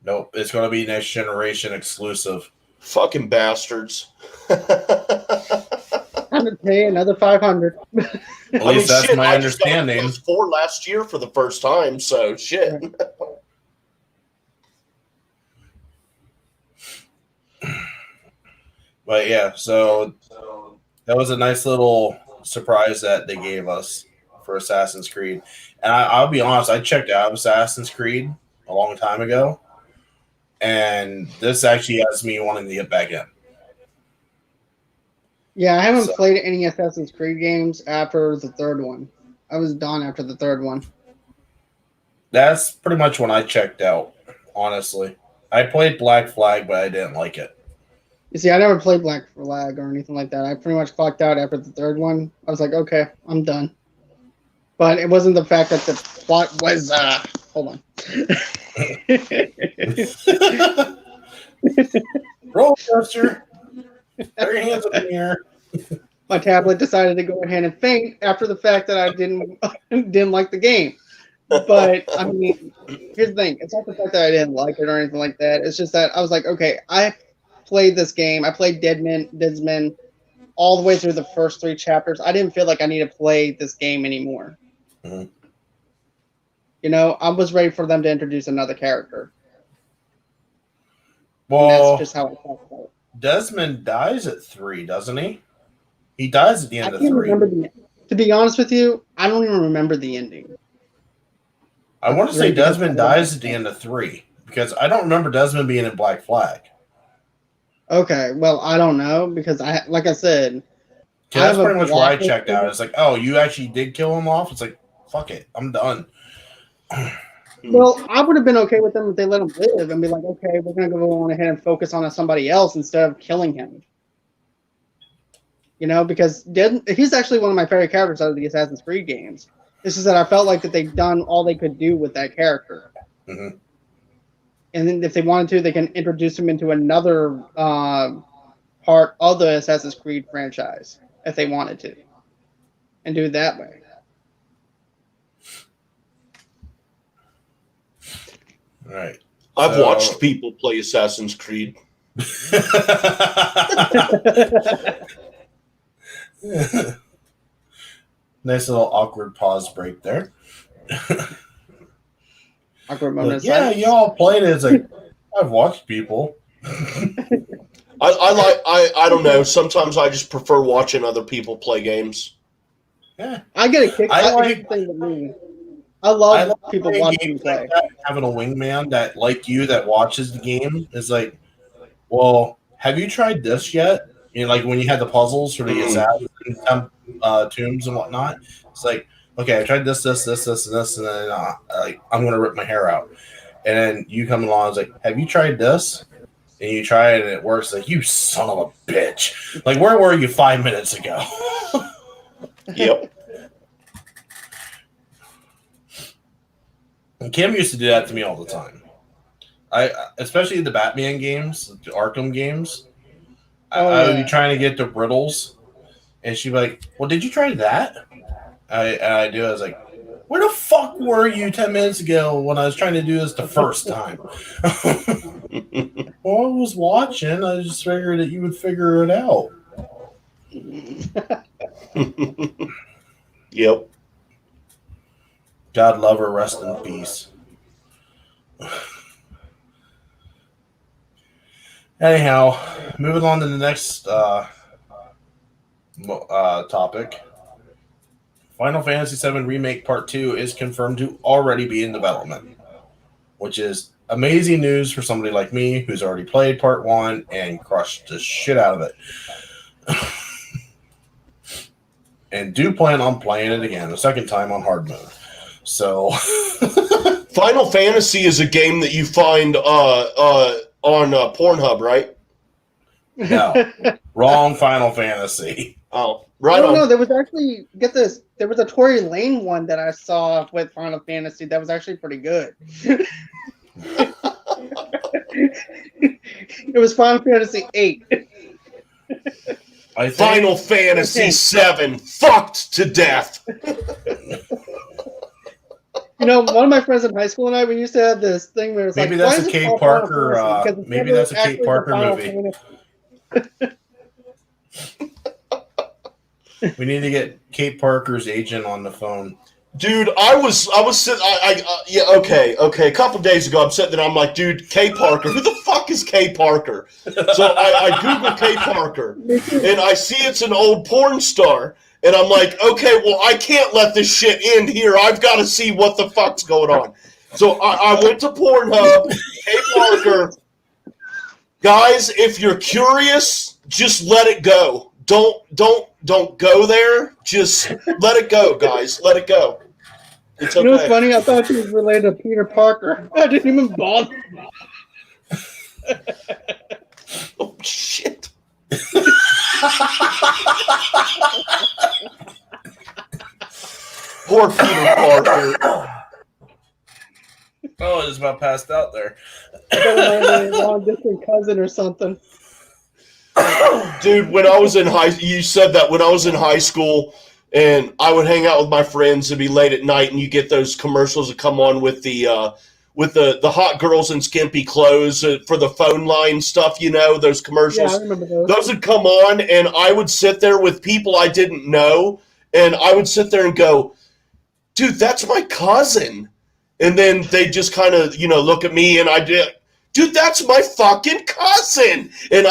Nope, it's going to be next generation exclusive. Fucking bastards. I'm gonna pay another $500. At least that's my understanding. I just got PS4 last year for the first time, so shit. Right. But yeah, so that was a nice little surprise that they gave us for Assassin's Creed. And I'll be honest, I checked out Assassin's Creed a long time ago, and this actually has me wanting to get back in. Yeah, I haven't played any Assassin's Creed games after the third one. I was done after the third one. That's pretty much when I checked out, honestly. I played Black Flag, but I didn't like it. You see, I never played Black Flag or anything like that. I pretty much clocked out after the third one. I was like, okay, I'm done. But it wasn't the fact that the plot was, hold on. Roller coaster. Put your hands up in the air. My tablet decided to go ahead and faint after the fact that I didn't like the game. But I mean, here's the thing: it's not the fact that I didn't like it or anything like that. It's just that I was like, okay, I played this game. I played Deadman all the way through the first 3 chapters. I didn't feel like I needed to play this game anymore. Mm-hmm. You know, I was ready for them to introduce another character. Well, and that's just how I felt about it. Desmond dies at 3, doesn't he? He dies at the end of 3. To be honest with you, I don't even remember the ending. I want to say Desmond dies at the end of 3 because I don't remember Desmond being in Black Flag. Okay, well, I don't know because like I said, that's pretty much where I checked out. It's like, oh, you actually did kill him off? It's like, fuck it, I'm done. Well, I would have been okay with them if they let him live and be like, okay, we're going to go on ahead and focus on somebody else instead of killing him. You know, because he's actually one of my favorite characters out of the Assassin's Creed games. It's just that I felt like that they've done all they could do with that character. Mm-hmm. and then if they wanted to, they can introduce him into another part of the Assassin's Creed franchise if they wanted to, and do it that way. Right. I've watched people play Assassin's Creed. Nice little awkward pause break there. Awkward moment. Like, yeah, y'all played it. It's like, I've watched people. I don't know. Sometimes I just prefer watching other people play games. Yeah. I get a kick. I love people watching play. Like that, having a wingman that, like you, that watches the game is like, well, have you tried this yet? You know, like when you had the puzzles for the assassin tombs and whatnot. It's like, okay, I tried this, and then like I'm gonna rip my hair out. And then you come along, it's like, have you tried this? And you try it and it works. Like, you son of a bitch! Like, where were you 5 minutes ago? Yep. And Kim used to do that to me all the time. Especially the Batman games, the Arkham games. I would be trying to get the riddles, and she'd be like, "Well, did you try that?" I do. I was like, "Where the fuck were you 10 minutes ago when I was trying to do this the first time?" Well, I was watching. I just figured that you would figure it out. Yep. God love her, rest in peace. Anyhow, moving on to the next topic. Final Fantasy VII Remake Part 2 is confirmed to already be in development, which is amazing news for somebody like me who's already played Part 1 and crushed the shit out of it. And do plan on playing it again, a second time on hard mode. So, Final Fantasy is a game that you find on Pornhub, right? No, wrong Final Fantasy. Oh, right on. No, there was actually, get this, there was a Tory Lane one that I saw with Final Fantasy that was actually pretty good. It was Final Fantasy 8. Final Fantasy 7 fucked to death. You know, one of my friends in high school and I, we used to have this thing where it's maybe like, that's a Kate Parker. Maybe that's a Kate Parker movie. We need to get Kate Parker's agent on the phone. Dude, I was sitting. Yeah, okay. A couple days ago, I'm sitting there. I'm like, dude, Kay Parker. Who the fuck is Kay Parker? So I Google Kay Parker, and I see it's an old porn star. And I'm like, okay, well, I can't let this shit end here. I've got to see what the fuck's going on. So I went to Pornhub, Kay Parker. Guys, if you're curious, just let it go. Don't go there. Just let it go, guys. Let it go. It's okay. You know what's funny? I thought she was related to Peter Parker. I didn't even bother. Oh, shit. Poor Peter Parker. Oh, I just about passed out there. A long distance cousin or something. Dude, when I was in you said that when I was in high school, and I would hang out with my friends and be late at night, and you get those commercials that come on with the hot girls in skimpy clothes for the phone line stuff, you know, those commercials. Yeah, I remember those. Those would come on, and I would sit there with people I didn't know, and I would sit there and go, dude, that's my cousin. And then they just kind of, you know, look at me, and I did, dude, that's my fucking cousin. And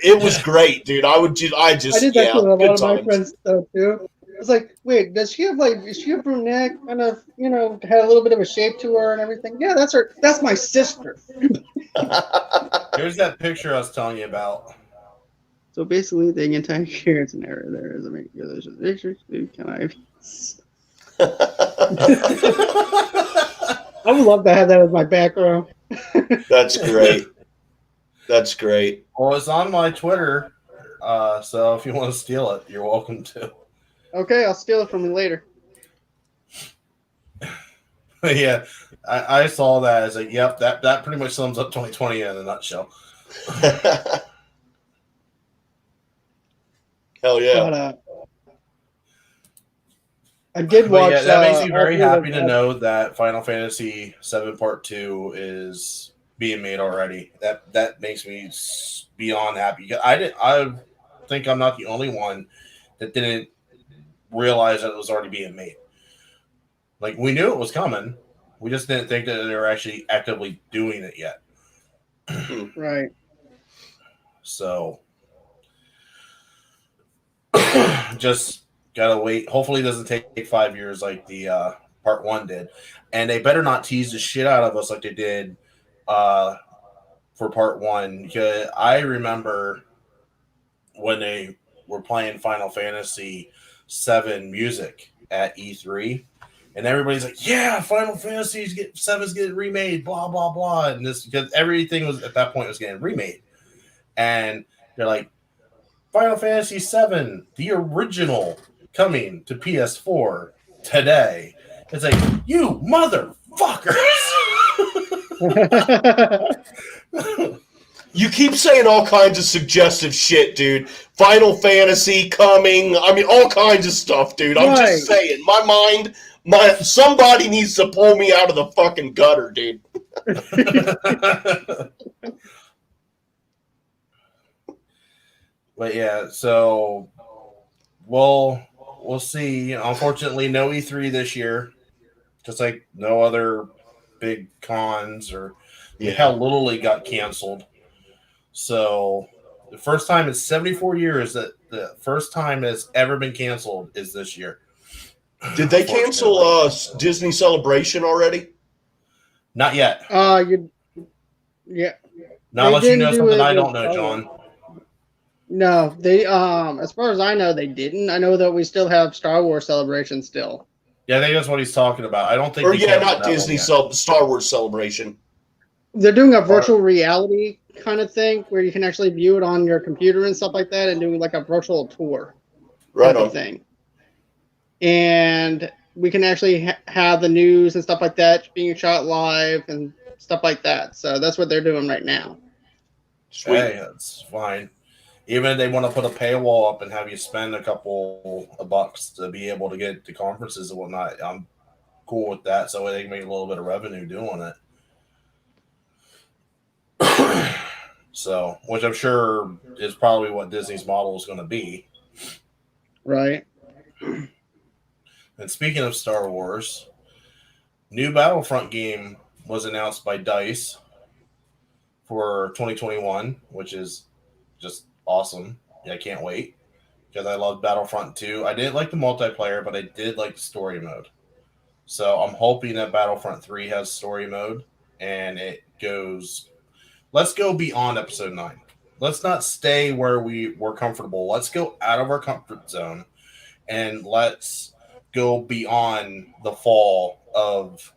it was great, dude. I did that with a lot of my friends though too. It's like, wait, is she a brunette, kind of, you know, had a little bit of a shape to her and everything? Yeah, that's her. That's my sister. Here's that picture I was telling you about. So basically, the entire appearance and error there is a manipulation picture. Can I? I would love to have that as my background. That's great. That's great. Well, it's on my Twitter, so if you want to steal it, you're welcome to. Okay, I'll steal it from you later. Yeah, I saw that as like, yep, that pretty much sums up 2020 in a nutshell. Hell yeah. But I did But watch. yeah, that makes me all very three of happy those- to know that Final Fantasy VII Part 2 is being made already. That makes me beyond happy. I think I'm not the only one that didn't realize that it was already being made. Like, we knew it was coming. We just didn't think that they were actually actively doing it yet. Right. So just gotta wait. Hopefully it doesn't take 5 years like the part 1 did. And they better not tease the shit out of us like they did for part 1. Because I remember when they were playing Final Fantasy VII music at E3, and everybody's like, "Yeah, Final Fantasy VII's getting remade, blah blah blah," and this because everything was at that point was getting remade, and they're like, "Final Fantasy VII, the original, coming to PS4 today." It's like, you motherfuckers! You keep saying all kinds of suggestive shit, dude. Final Fantasy coming. I mean, all kinds of stuff, dude. I'm Right. just saying. My mind, somebody needs to pull me out of the fucking gutter, dude. But yeah, so we'll see. Unfortunately, no E3 this year, just like no other big cons or how Little League got canceled. So the first time in 74 years that the first time it's ever been canceled is this year. Did they cancel Disney Celebration already? Not yet. yeah. Not unless you didn't know do something it I don't with know, Star Wars. John. No, they as far as I know, they didn't. I know that we still have Star Wars Celebration still. Yeah, I think that's what he's talking about. I don't think. Or they yeah, canceled not that one Disney, yet. Star Wars Celebration. They're doing a virtual reality kind of thing where you can actually view it on your computer and stuff like that, and doing like a virtual tour. Right type of on. thing. And we can actually have the news and stuff like that being shot live and stuff like that. So that's what they're doing right now. Sweet. Hey, that's fine. Even if they want to put a paywall up and have you spend a couple of bucks to be able to get to conferences and whatnot, I'm cool with that. So they can make a little bit of revenue doing it. So, which I'm sure is probably what Disney's model is going to be. Right. And speaking of Star Wars, new Battlefront game was announced by DICE for 2021, which is just awesome. I can't wait because I love Battlefront 2. I didn't like the multiplayer, but I did like the story mode. So I'm hoping that Battlefront 3 has story mode and it goes. Let's go beyond episode 9. Let's not stay where we're comfortable. Let's go out of our comfort zone and let's go beyond the fall of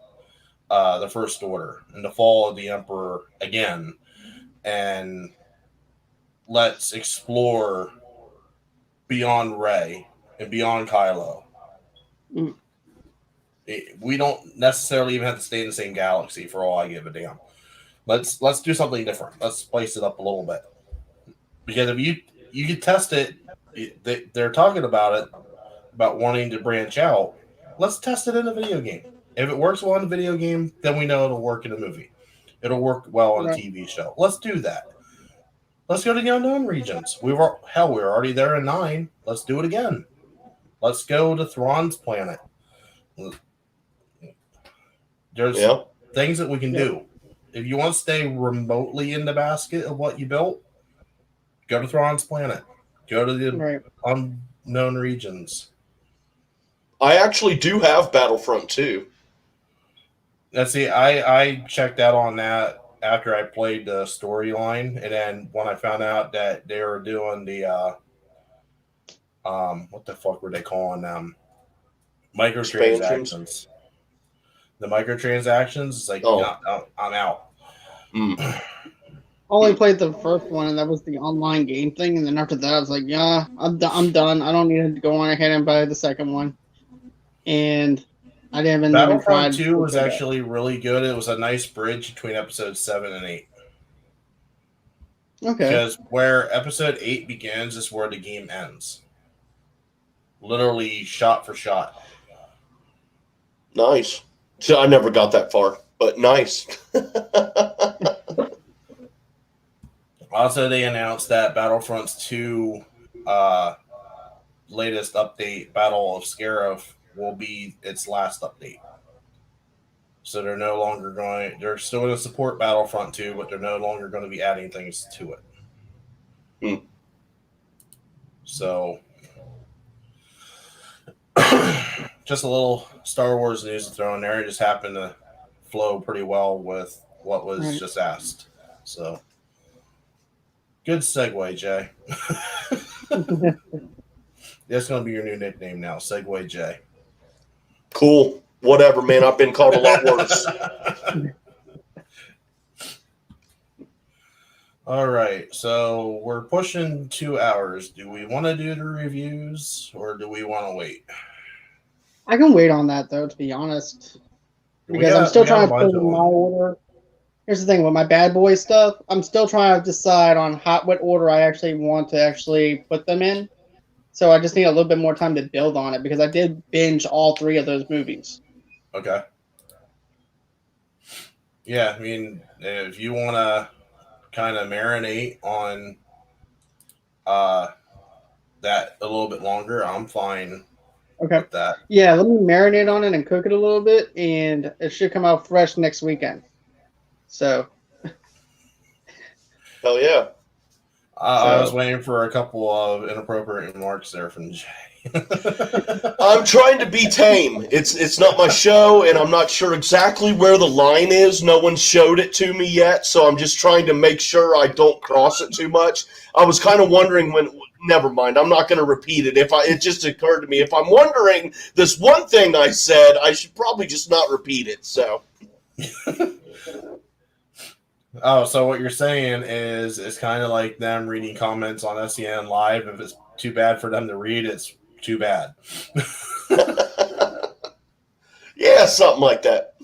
the First Order and the fall of the Emperor again. And let's explore beyond Rey and beyond Kylo. Mm. We don't necessarily even have to stay in the same galaxy for all I give a damn. Let's do something different. Let's spice it up a little bit. Because if you can test it, they're talking about wanting to branch out. Let's test it in a video game. If it works well in a video game, then we know it'll work in a movie. It'll work well on a TV show. Let's do that. Let's go to the unknown regions. we're already there in 9. Let's do it again. Let's go to Thrawn's planet. There's things that we can do. If you want to stay remotely in the basket of what you built, go to Thrawn's planet. Go to the unknown regions. I actually do have Battlefront 2. Let's see. I checked out on that after I played the storyline, and then when I found out that they were doing the what the fuck were they calling them? Microtransactions. The microtransactions, it's like, I'm out. I only played the first one, and that was the online game thing. And then after that, I was like, yeah, I'm done. I don't need to go on ahead and buy the second one. And I didn't even try. Battlefront 2 was actually really good. It was a nice bridge between episodes 7 and 8. Okay. Because where episode 8 begins is where the game ends. Literally shot for shot. Nice. So I never got that far, but nice. Also, they announced that Battlefront's 2 latest update, Battle of Scarif, will be its last update. So they're no longer going. They're still going to support Battlefront 2, but they're no longer going to be adding things to it. So, just a little Star Wars news to throw in there. It just happened to flow pretty well with what was just asked. So, good segue, Jay. That's going to be your new nickname now, Segway Jay. Cool. Whatever, man. I've been called a lot worse. All right, so we're pushing 2 hours. Do we want to do the reviews or do we want to wait? I can wait on that though, to be honest, because I'm still trying to put in my order. Here's the thing with my bad boy stuff. I'm still trying to decide on what order I actually want to actually put them in. So I just need a little bit more time to build on it because I did binge all 3 of those movies. Okay. Yeah, I mean, if you want to kind of marinate on that a little bit longer, I'm fine with that. Yeah, let me marinate on it and cook it a little bit, and it should come out fresh next weekend. So. Hell yeah. I was waiting for a couple of inappropriate remarks there from Jay. I'm trying to be tame. It's not my show, and I'm not sure exactly where the line is. No one showed it to me yet, so I'm just trying to make sure I don't cross it too much. I was kind of wondering when. Never mind. I'm not going to repeat it. It just occurred to me. If I'm wondering this one thing I said, I should probably just not repeat it. So. Oh, so what you're saying is it's kind of like them reading comments on SEN Live. If it's too bad for them to read, it's too bad. Yeah, something like that.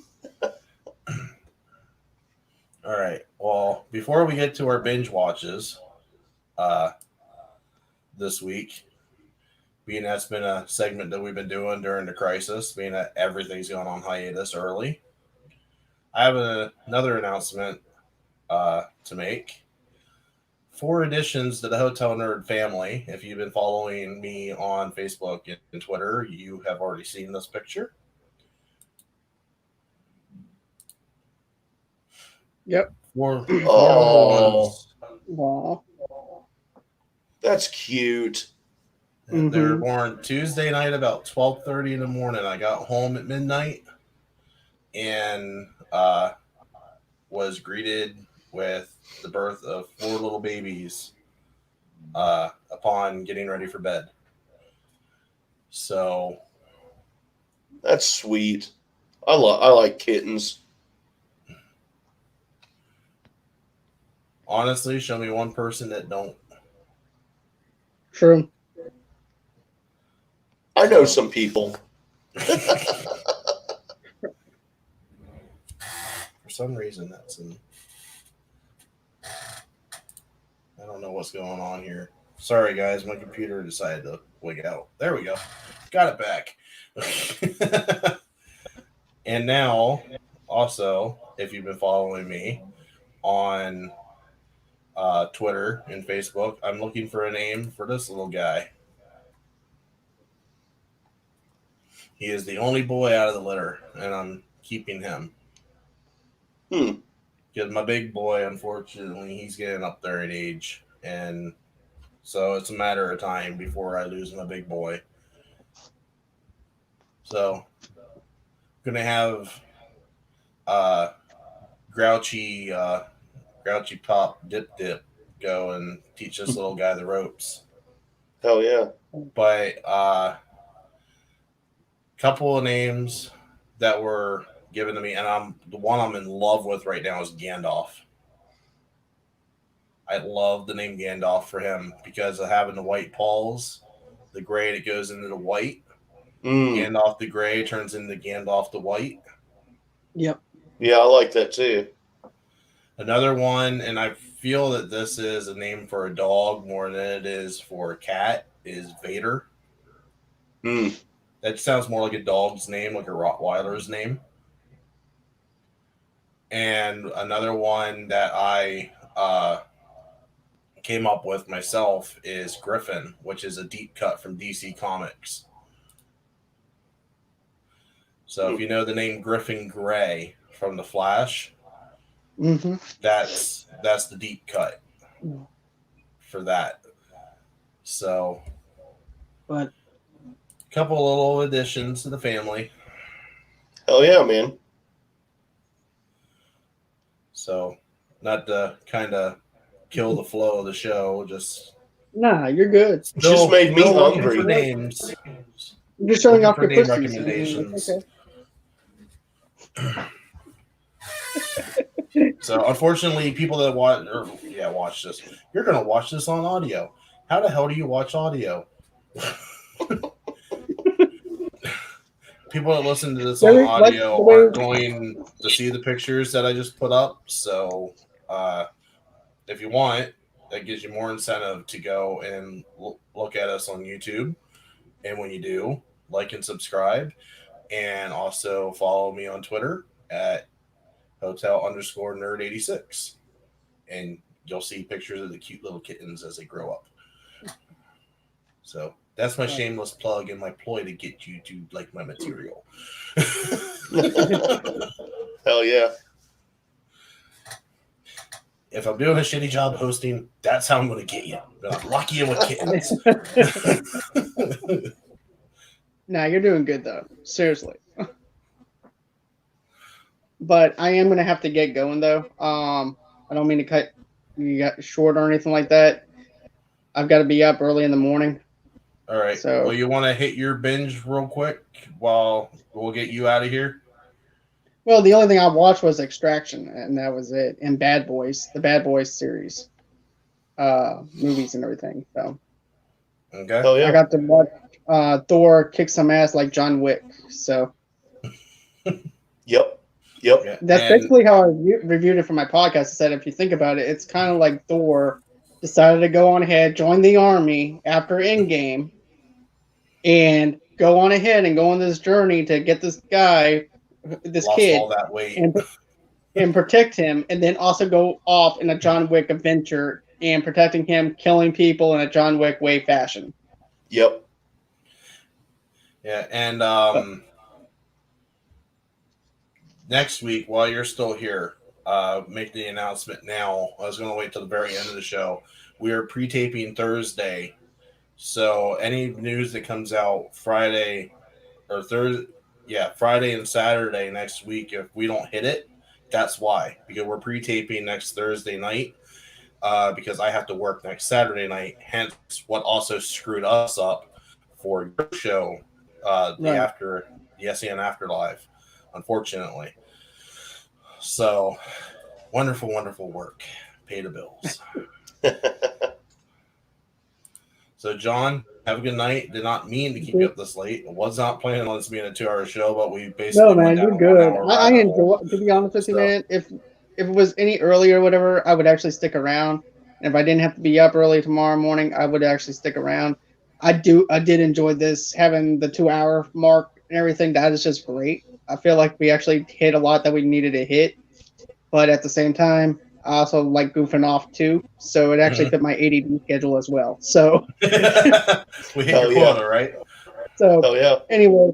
All right. Well, before we get to our binge watches this week, being that's been a segment that we've been doing during the crisis, being that everything's gone on hiatus early, I have another announcement to make. 4 additions to the Hotel Nerd family. If you've been following me on Facebook and Twitter, you have already seen this picture. Yep. 4 Oh, Wow. That's cute. They were born Tuesday night about 12:30 in the morning. I got home at midnight and was greeted with the birth of 4 little babies upon getting ready for bed. So that's sweet. I like kittens. Honestly, show me one person that don't. True. I know some people. For some reason, that's in. I don't know what's going on here. Sorry, guys. My computer decided to wig out. There we go. Got it back. And now, also, if you've been following me on Twitter and Facebook, I'm looking for a name for this little guy. He is the only boy out of the litter, and I'm keeping him. Because my big boy, unfortunately, he's getting up there in age, and so it's a matter of time before I lose my big boy. So, I'm gonna have grouchy pop dip go and teach this little guy the ropes. Hell yeah! But couple of names that were given to me, and the one I'm in love with right now is Gandalf. I love the name Gandalf for him because of having the white paws, the gray that goes into the white. Gandalf the Grey turns into Gandalf the White. Yep. Yeah, I like that too. Another one, and I feel that this is a name for a dog more than it is for a cat, is Vader. That sounds more like a dog's name, like a Rottweiler's name. And another one that I came up with myself is Griffin, which is a deep cut from DC Comics. So if you know the name Griffin Grey from The Flash, that's the deep cut for that. So, but a couple little additions to the family. Hell yeah, man. So, not to kind of kill the flow of the show, just nah, you're good. Just made me hungry. For names. You're just showing off your name pussy. recommendations. Okay. So, unfortunately, people that watch this, you're going to watch this on audio. How the hell do you watch audio? People that listen to this on audio aren't going to see the pictures that I just put up. So, if you want, that gives you more incentive to go and look at us on YouTube. And when you do, like and subscribe. And also follow me on Twitter at hotel_nerd86. And you'll see pictures of the cute little kittens as they grow up. So that's my shameless plug and my ploy to get you to like my material. Hell yeah. If I'm doing a shitty job hosting, that's how I'm going to get you. I'm going to lock you in with kittens. Nah, you're doing good though. Seriously. But I am gonna have to get going though. I don't mean to cut you got short or anything like that. I've got to be up early in the morning. All right. So, well, you want to hit your binge real quick while we'll get you out of here? Well, the only thing I watched was Extraction, and that was it. And Bad Boys, the Bad Boys series, movies and everything. So, okay. Oh yeah. I got to watch Thor kick some ass like John Wick. So, Yep. Yeah. That's basically how I reviewed it for my podcast. I said, if you think about it, it's kind of like Thor decided to go on ahead, join the army after Endgame, and go on ahead and go on this journey to get this guy, this kid, all that weight. and protect him, and then also go off in a John Wick adventure and protecting him, killing people in a John Wick way fashion. Yep. Yeah, and next week, while you're still here, make the announcement now. I was going to wait till the very end of the show. We are pre-taping Thursday, so any news that comes out Friday or Thursday, Friday and Saturday next week, if we don't hit it, that's why. Because we're pre-taping next Thursday night, because I have to work next Saturday night. Hence, what also screwed us up for your show, the SEN Afterlife, unfortunately. So, wonderful, wonderful work. Pay the bills. So, John, have a good night. Did not mean to keep you up this late. I was not planning on this being a 2-hour show, but we basically went down you're good. I enjoy. To be honest with you, man, if it was any earlier or whatever, I would actually stick around. And if I didn't have to be up early tomorrow morning, I would actually stick around. I did enjoy this, having the 2-hour mark and everything. That is just great. I feel like we actually hit a lot that we needed to hit, but at the same time, I also like goofing off too, so it actually fit my ADD schedule as well. So we hit your quota, right? So anyway,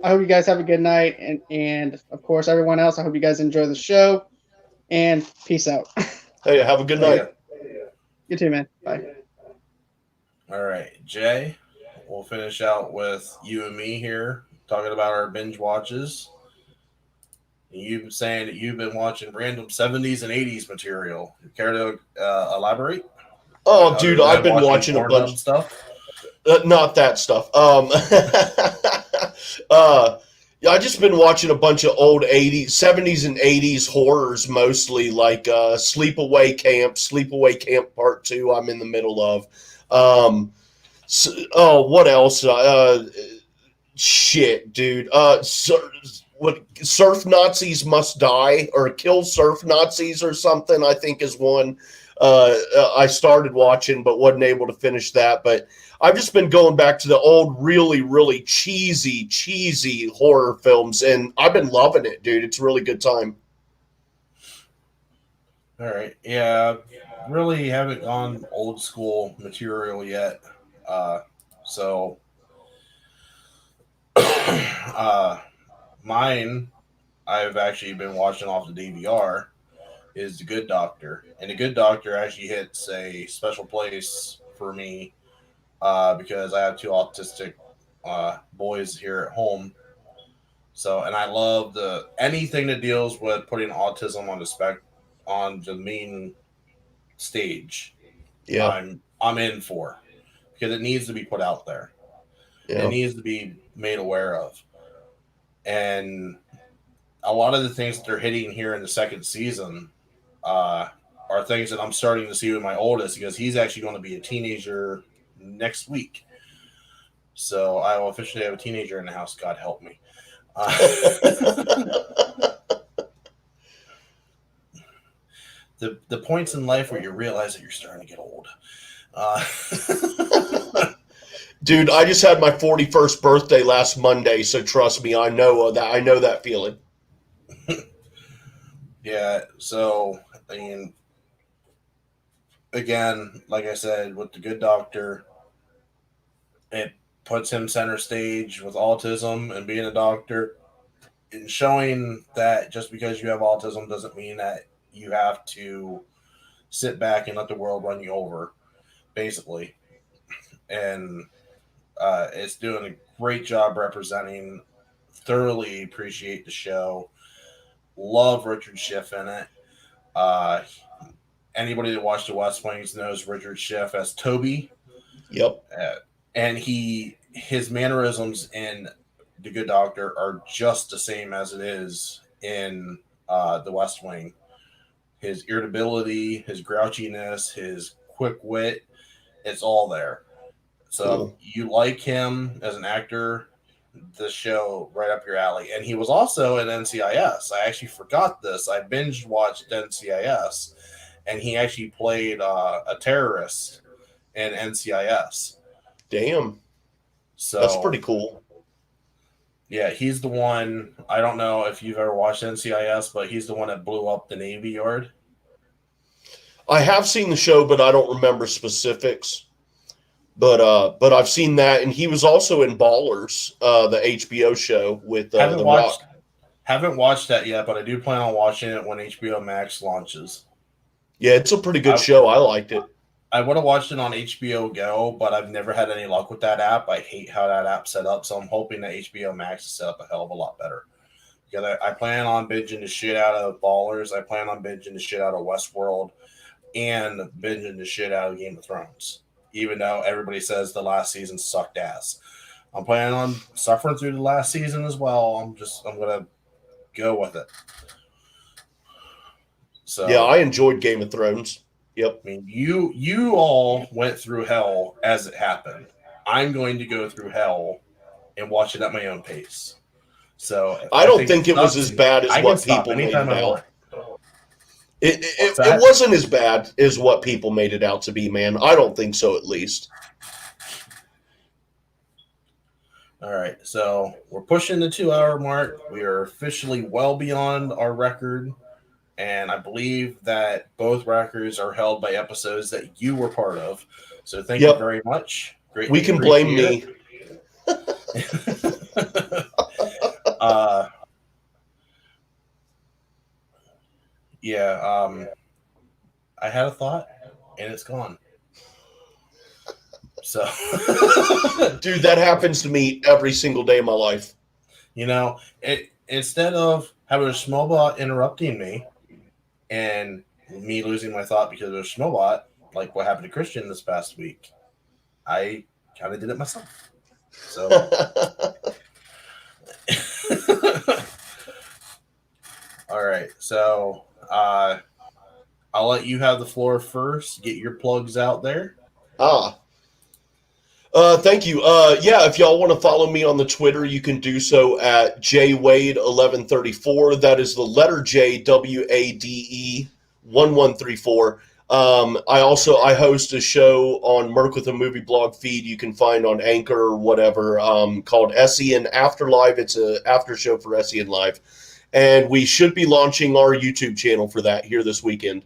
I hope you guys have a good night, and of course, everyone else, I hope you guys enjoy the show, and peace out. Hey, have a good night. You too, man. Bye. All right, Jay, we'll finish out with you and me here, talking about our binge watches. You've been saying that you've been watching random 70s and 80s material. You care to elaborate? Oh, dude, I've been watching a bunch of stuff. Not that stuff. I just been watching a bunch of old 70s and 80s horrors, mostly like Sleepaway Camp Part 2 I'm in the middle of. What else? shit, dude. What surf Nazis must die, or kill surf Nazis or something, I think is one. I started watching but wasn't able to finish that. But I've just been going back to the old, really, really cheesy horror films, and I've been loving it, dude. It's a really good time. All right. Yeah, really haven't gone old school material yet. So mine, I've actually been watching off the DVR, is The Good Doctor. And The Good Doctor actually hits a special place for me because I have two autistic boys here at home. So, and I love anything that deals with putting autism on the main stage. Yeah. I'm in for, because it needs to be put out there. Yeah. It needs to be made aware of. And a lot of the things that they're hitting here in the second season are things that I'm starting to see with my oldest, because he's actually going to be a teenager next week. So I will officially have a teenager in the house. God help me. The points in life where you realize that you're starting to get old. Dude, I just had my 41st birthday last Monday, so trust me, I know that. I know that feeling. Yeah, so I mean, again, like I said, with The Good Doctor, it puts him center stage with autism and being a doctor, and showing that just because you have autism doesn't mean that you have to sit back and let the world run you over, basically. And it's doing a great job representing. Thoroughly appreciate the show. Love Richard Schiff in it. Anybody that watched The West Wings knows Richard Schiff as Toby. Yep. And his mannerisms in The Good Doctor are just the same as it is in The West Wing. His irritability, his grouchiness, his quick wit, it's all there. So Cool. you like him as an actor, this show right up your alley. And he was also in NCIS. I actually forgot this. I binge watched NCIS, and he actually played a terrorist in NCIS. Damn. So that's pretty cool. Yeah, he's the one. I don't know if you've ever watched NCIS, but he's the one that blew up the Navy Yard. I have seen the show, but I don't remember specifics. But I've seen that, and he was also in Ballers, the HBO show with The Rock. Haven't watched that yet, but I do plan on watching it when HBO Max launches. Yeah, it's a pretty good show. I liked it. I would have watched it on HBO Go, but I've never had any luck with that app. I hate how that app's set up, so I'm hoping that HBO Max is set up a hell of a lot better. Because I plan on binging the shit out of Ballers. I plan on binging the shit out of Westworld, and binging the shit out of Game of Thrones. Even though everybody says the last season sucked ass, I'm planning on suffering through the last season as well. I'm gonna go with it. So yeah, I enjoyed Game of Thrones. Yep. I mean, you all went through hell as it happened. I'm going to go through hell and watch it at my own pace. So I don't think it was as bad as what people made it out. It wasn't as bad as what people made it out to be, man. I don't think so, at least. All right, so we're pushing the 2-hour mark. We are officially well beyond our record, and I believe that both records are held by episodes that you were part of. So thank you very much. Great. We can blame me. Yeah, I had a thought, and it's gone. So, dude, that happens to me every single day of my life. You know, instead of having a Schmobot interrupting me and me losing my thought because of a Schmobot, like what happened to Christian this past week, I kind of did it myself. So, all right, so I'll let you have the floor first. Get your plugs out there. Thank you. Yeah, if y'all want to follow me on the Twitter, you can do so at jwade1134. That is the letter J, WADE 1134. I host a show on Merc with a Movie blog feed you can find on Anchor or whatever, called SEN Afterlife. It's an after show for SEN Live. And we should be launching our YouTube channel for that here this weekend.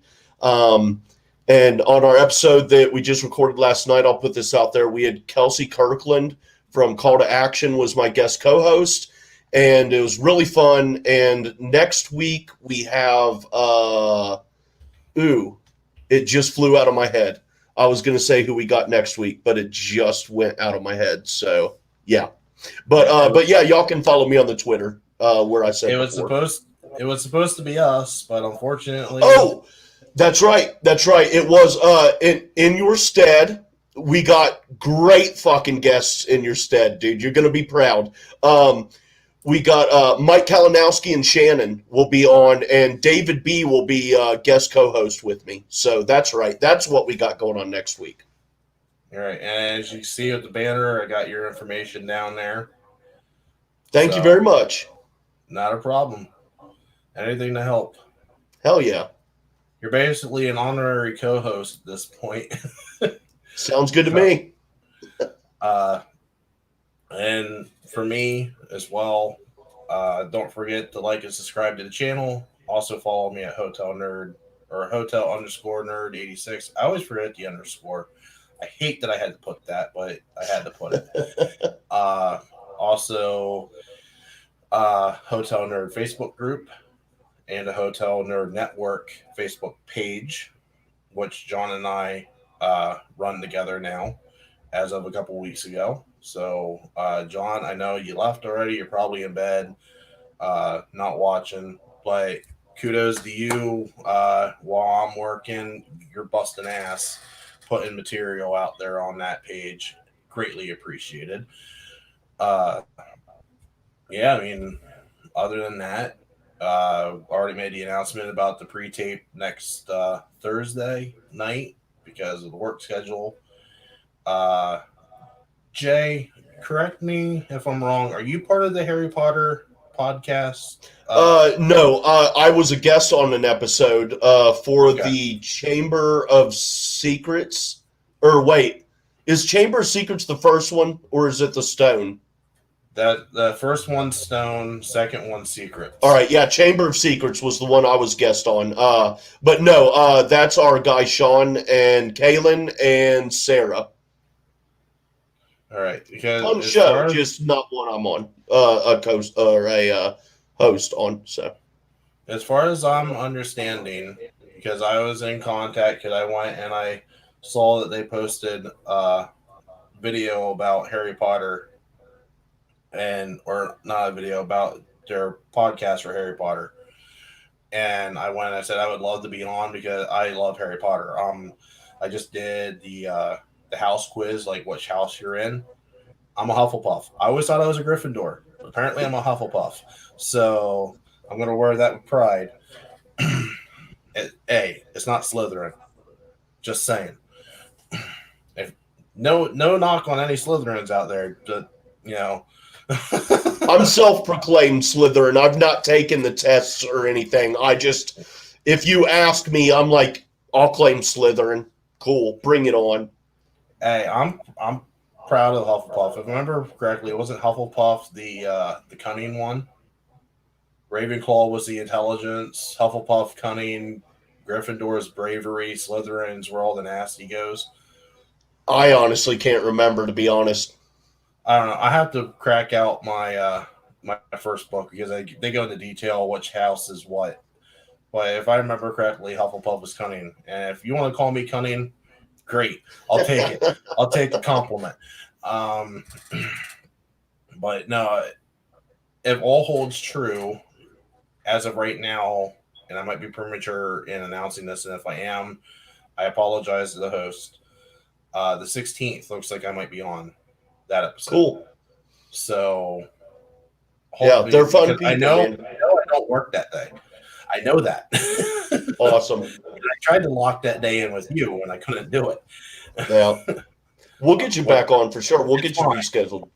And on our episode that we just recorded last night, I'll put this out there, we had Kelsey Kirkland from Call to Action was my guest co-host, and it was really fun. And next week we have, it just flew out of my head. I was going to say who we got next week, but it just went out of my head. So, yeah. But yeah, y'all can follow me on the Twitter where I said it was supposed to be us, but unfortunately... Oh! That's right. It was in your stead. We got great fucking guests in your stead, dude. You're gonna be proud. We got Mike Kalinowski and Shannon will be on, and David B will be guest co-host with me. So that's right. That's what we got going on next week. All right, and as you see with the banner, I got your information down there. Thank you very much. Not a problem. Anything to help. Hell yeah. You're basically an honorary co-host at this point. Sounds good to me. And for me as well, don't forget to like and subscribe to the channel. Also follow me at Hotel Nerd or Hotel_Nerd 86. I always forget the underscore. I hate that I had to put that, but I had to put it. Also, Hotel Nerd Facebook group and a Hotel Nerd Network Facebook page, which John and I run together now as of a couple weeks ago. So, John, I know you left already. You're probably in bed, not watching, but kudos to you. While I'm working, you're busting ass, putting material out there on that page. Greatly appreciated. Yeah, I mean, other than that, already made the announcement about the pre-tape next Thursday night because of the work schedule. Jay, correct me if I'm wrong. Are you part of the Harry Potter podcast? No, I was a guest on an episode for the Chamber of Secrets. Or wait, is Chamber of Secrets the first one, or is it the Stone? That the first one's Stone, second one's Secrets. All right, yeah, Chamber of Secrets was the one I was guest on. But no, that's our guy Sean and Kaylin and Sarah. All right, because fun show, just not one I'm on a host on. So, as far as I'm understanding, because I was in contact, because I went and I saw that they posted a video about Harry Potter. Or not a video about their podcast for Harry Potter. And I went and I said I would love to be on because I love Harry Potter. I just did the house quiz, like which house you're in. I'm a Hufflepuff. I always thought I was a Gryffindor. Apparently I'm a Hufflepuff. So I'm gonna wear that with pride. It's not Slytherin. Just saying. If no knock on any Slytherins out there, but you know. I'm self-proclaimed Slytherin. I've not taken the tests or anything. If you ask me, I'm like, I'll claim Slytherin. Cool, bring it on. Hey, I'm proud of Hufflepuff. If I remember correctly, it wasn't Hufflepuff the cunning one. Ravenclaw was the intelligence. Hufflepuff cunning. Gryffindor's bravery. Slytherins were all the nasty goes. I honestly can't remember, to be honest. I don't know. I have to crack out my my first book because they go into detail which house is what. But if I remember correctly, Hufflepuff was cunning. And if you want to call me cunning, great. I'll take it. I'll take the compliment. But no, if all holds true, as of right now, and I might be premature in announcing this, and if I am, I apologize to the host. The 16th looks like I might be on that episode. Cool. So yeah, they're fun people. I know I don't work that day. I know that. Awesome. I tried to lock that day in with you and I couldn't do it. Yeah. We'll get you back on for sure. We'll get you rescheduled.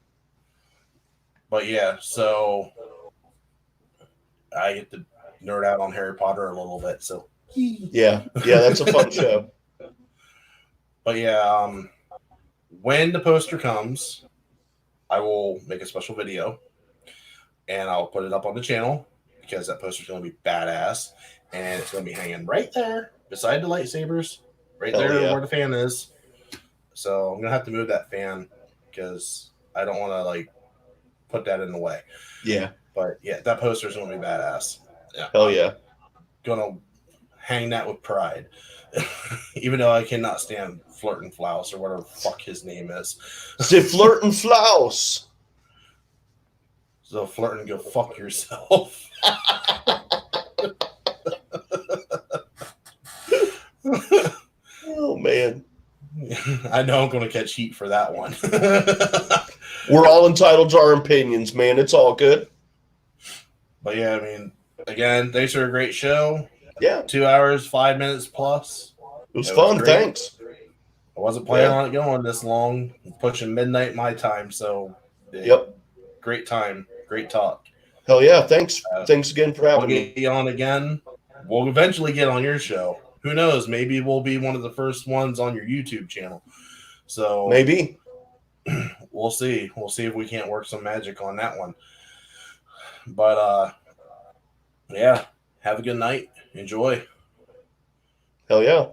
But yeah, so I get to nerd out on Harry Potter a little bit. So yeah, that's a fun show. But yeah, when the poster comes, I will make a special video and I'll put it up on the channel because that poster's going to be badass and it's going to be hanging right there beside the lightsabers, right there where the fan is. So I'm going to have to move that fan because I don't want to like put that in the way. Yeah. But yeah, that poster's going to be badass. Yeah. Hell yeah. Going to hang that with pride. Even though I cannot stand Flirtin' Flouse or whatever the fuck his name is. The Flirtin' Flouse. So Flirtin', go fuck yourself. Oh man. I know I'm going to catch heat for that one. We're all entitled to our opinions, man. It's all good. But yeah, I mean, again, thanks for a great show. Yeah. 2 hours, 5 minutes plus. It was fun. Thanks. I wasn't planning on it going this long. Pushing midnight my time, so great time. Great talk. Hell yeah. Thanks. Thanks again for having me. We'll get you on again. We'll eventually get on your show. Who knows? Maybe we'll be one of the first ones on your YouTube channel. So maybe. We'll see. We'll see if we can't work some magic on that one. But yeah, have a good night. Enjoy. Hell yeah.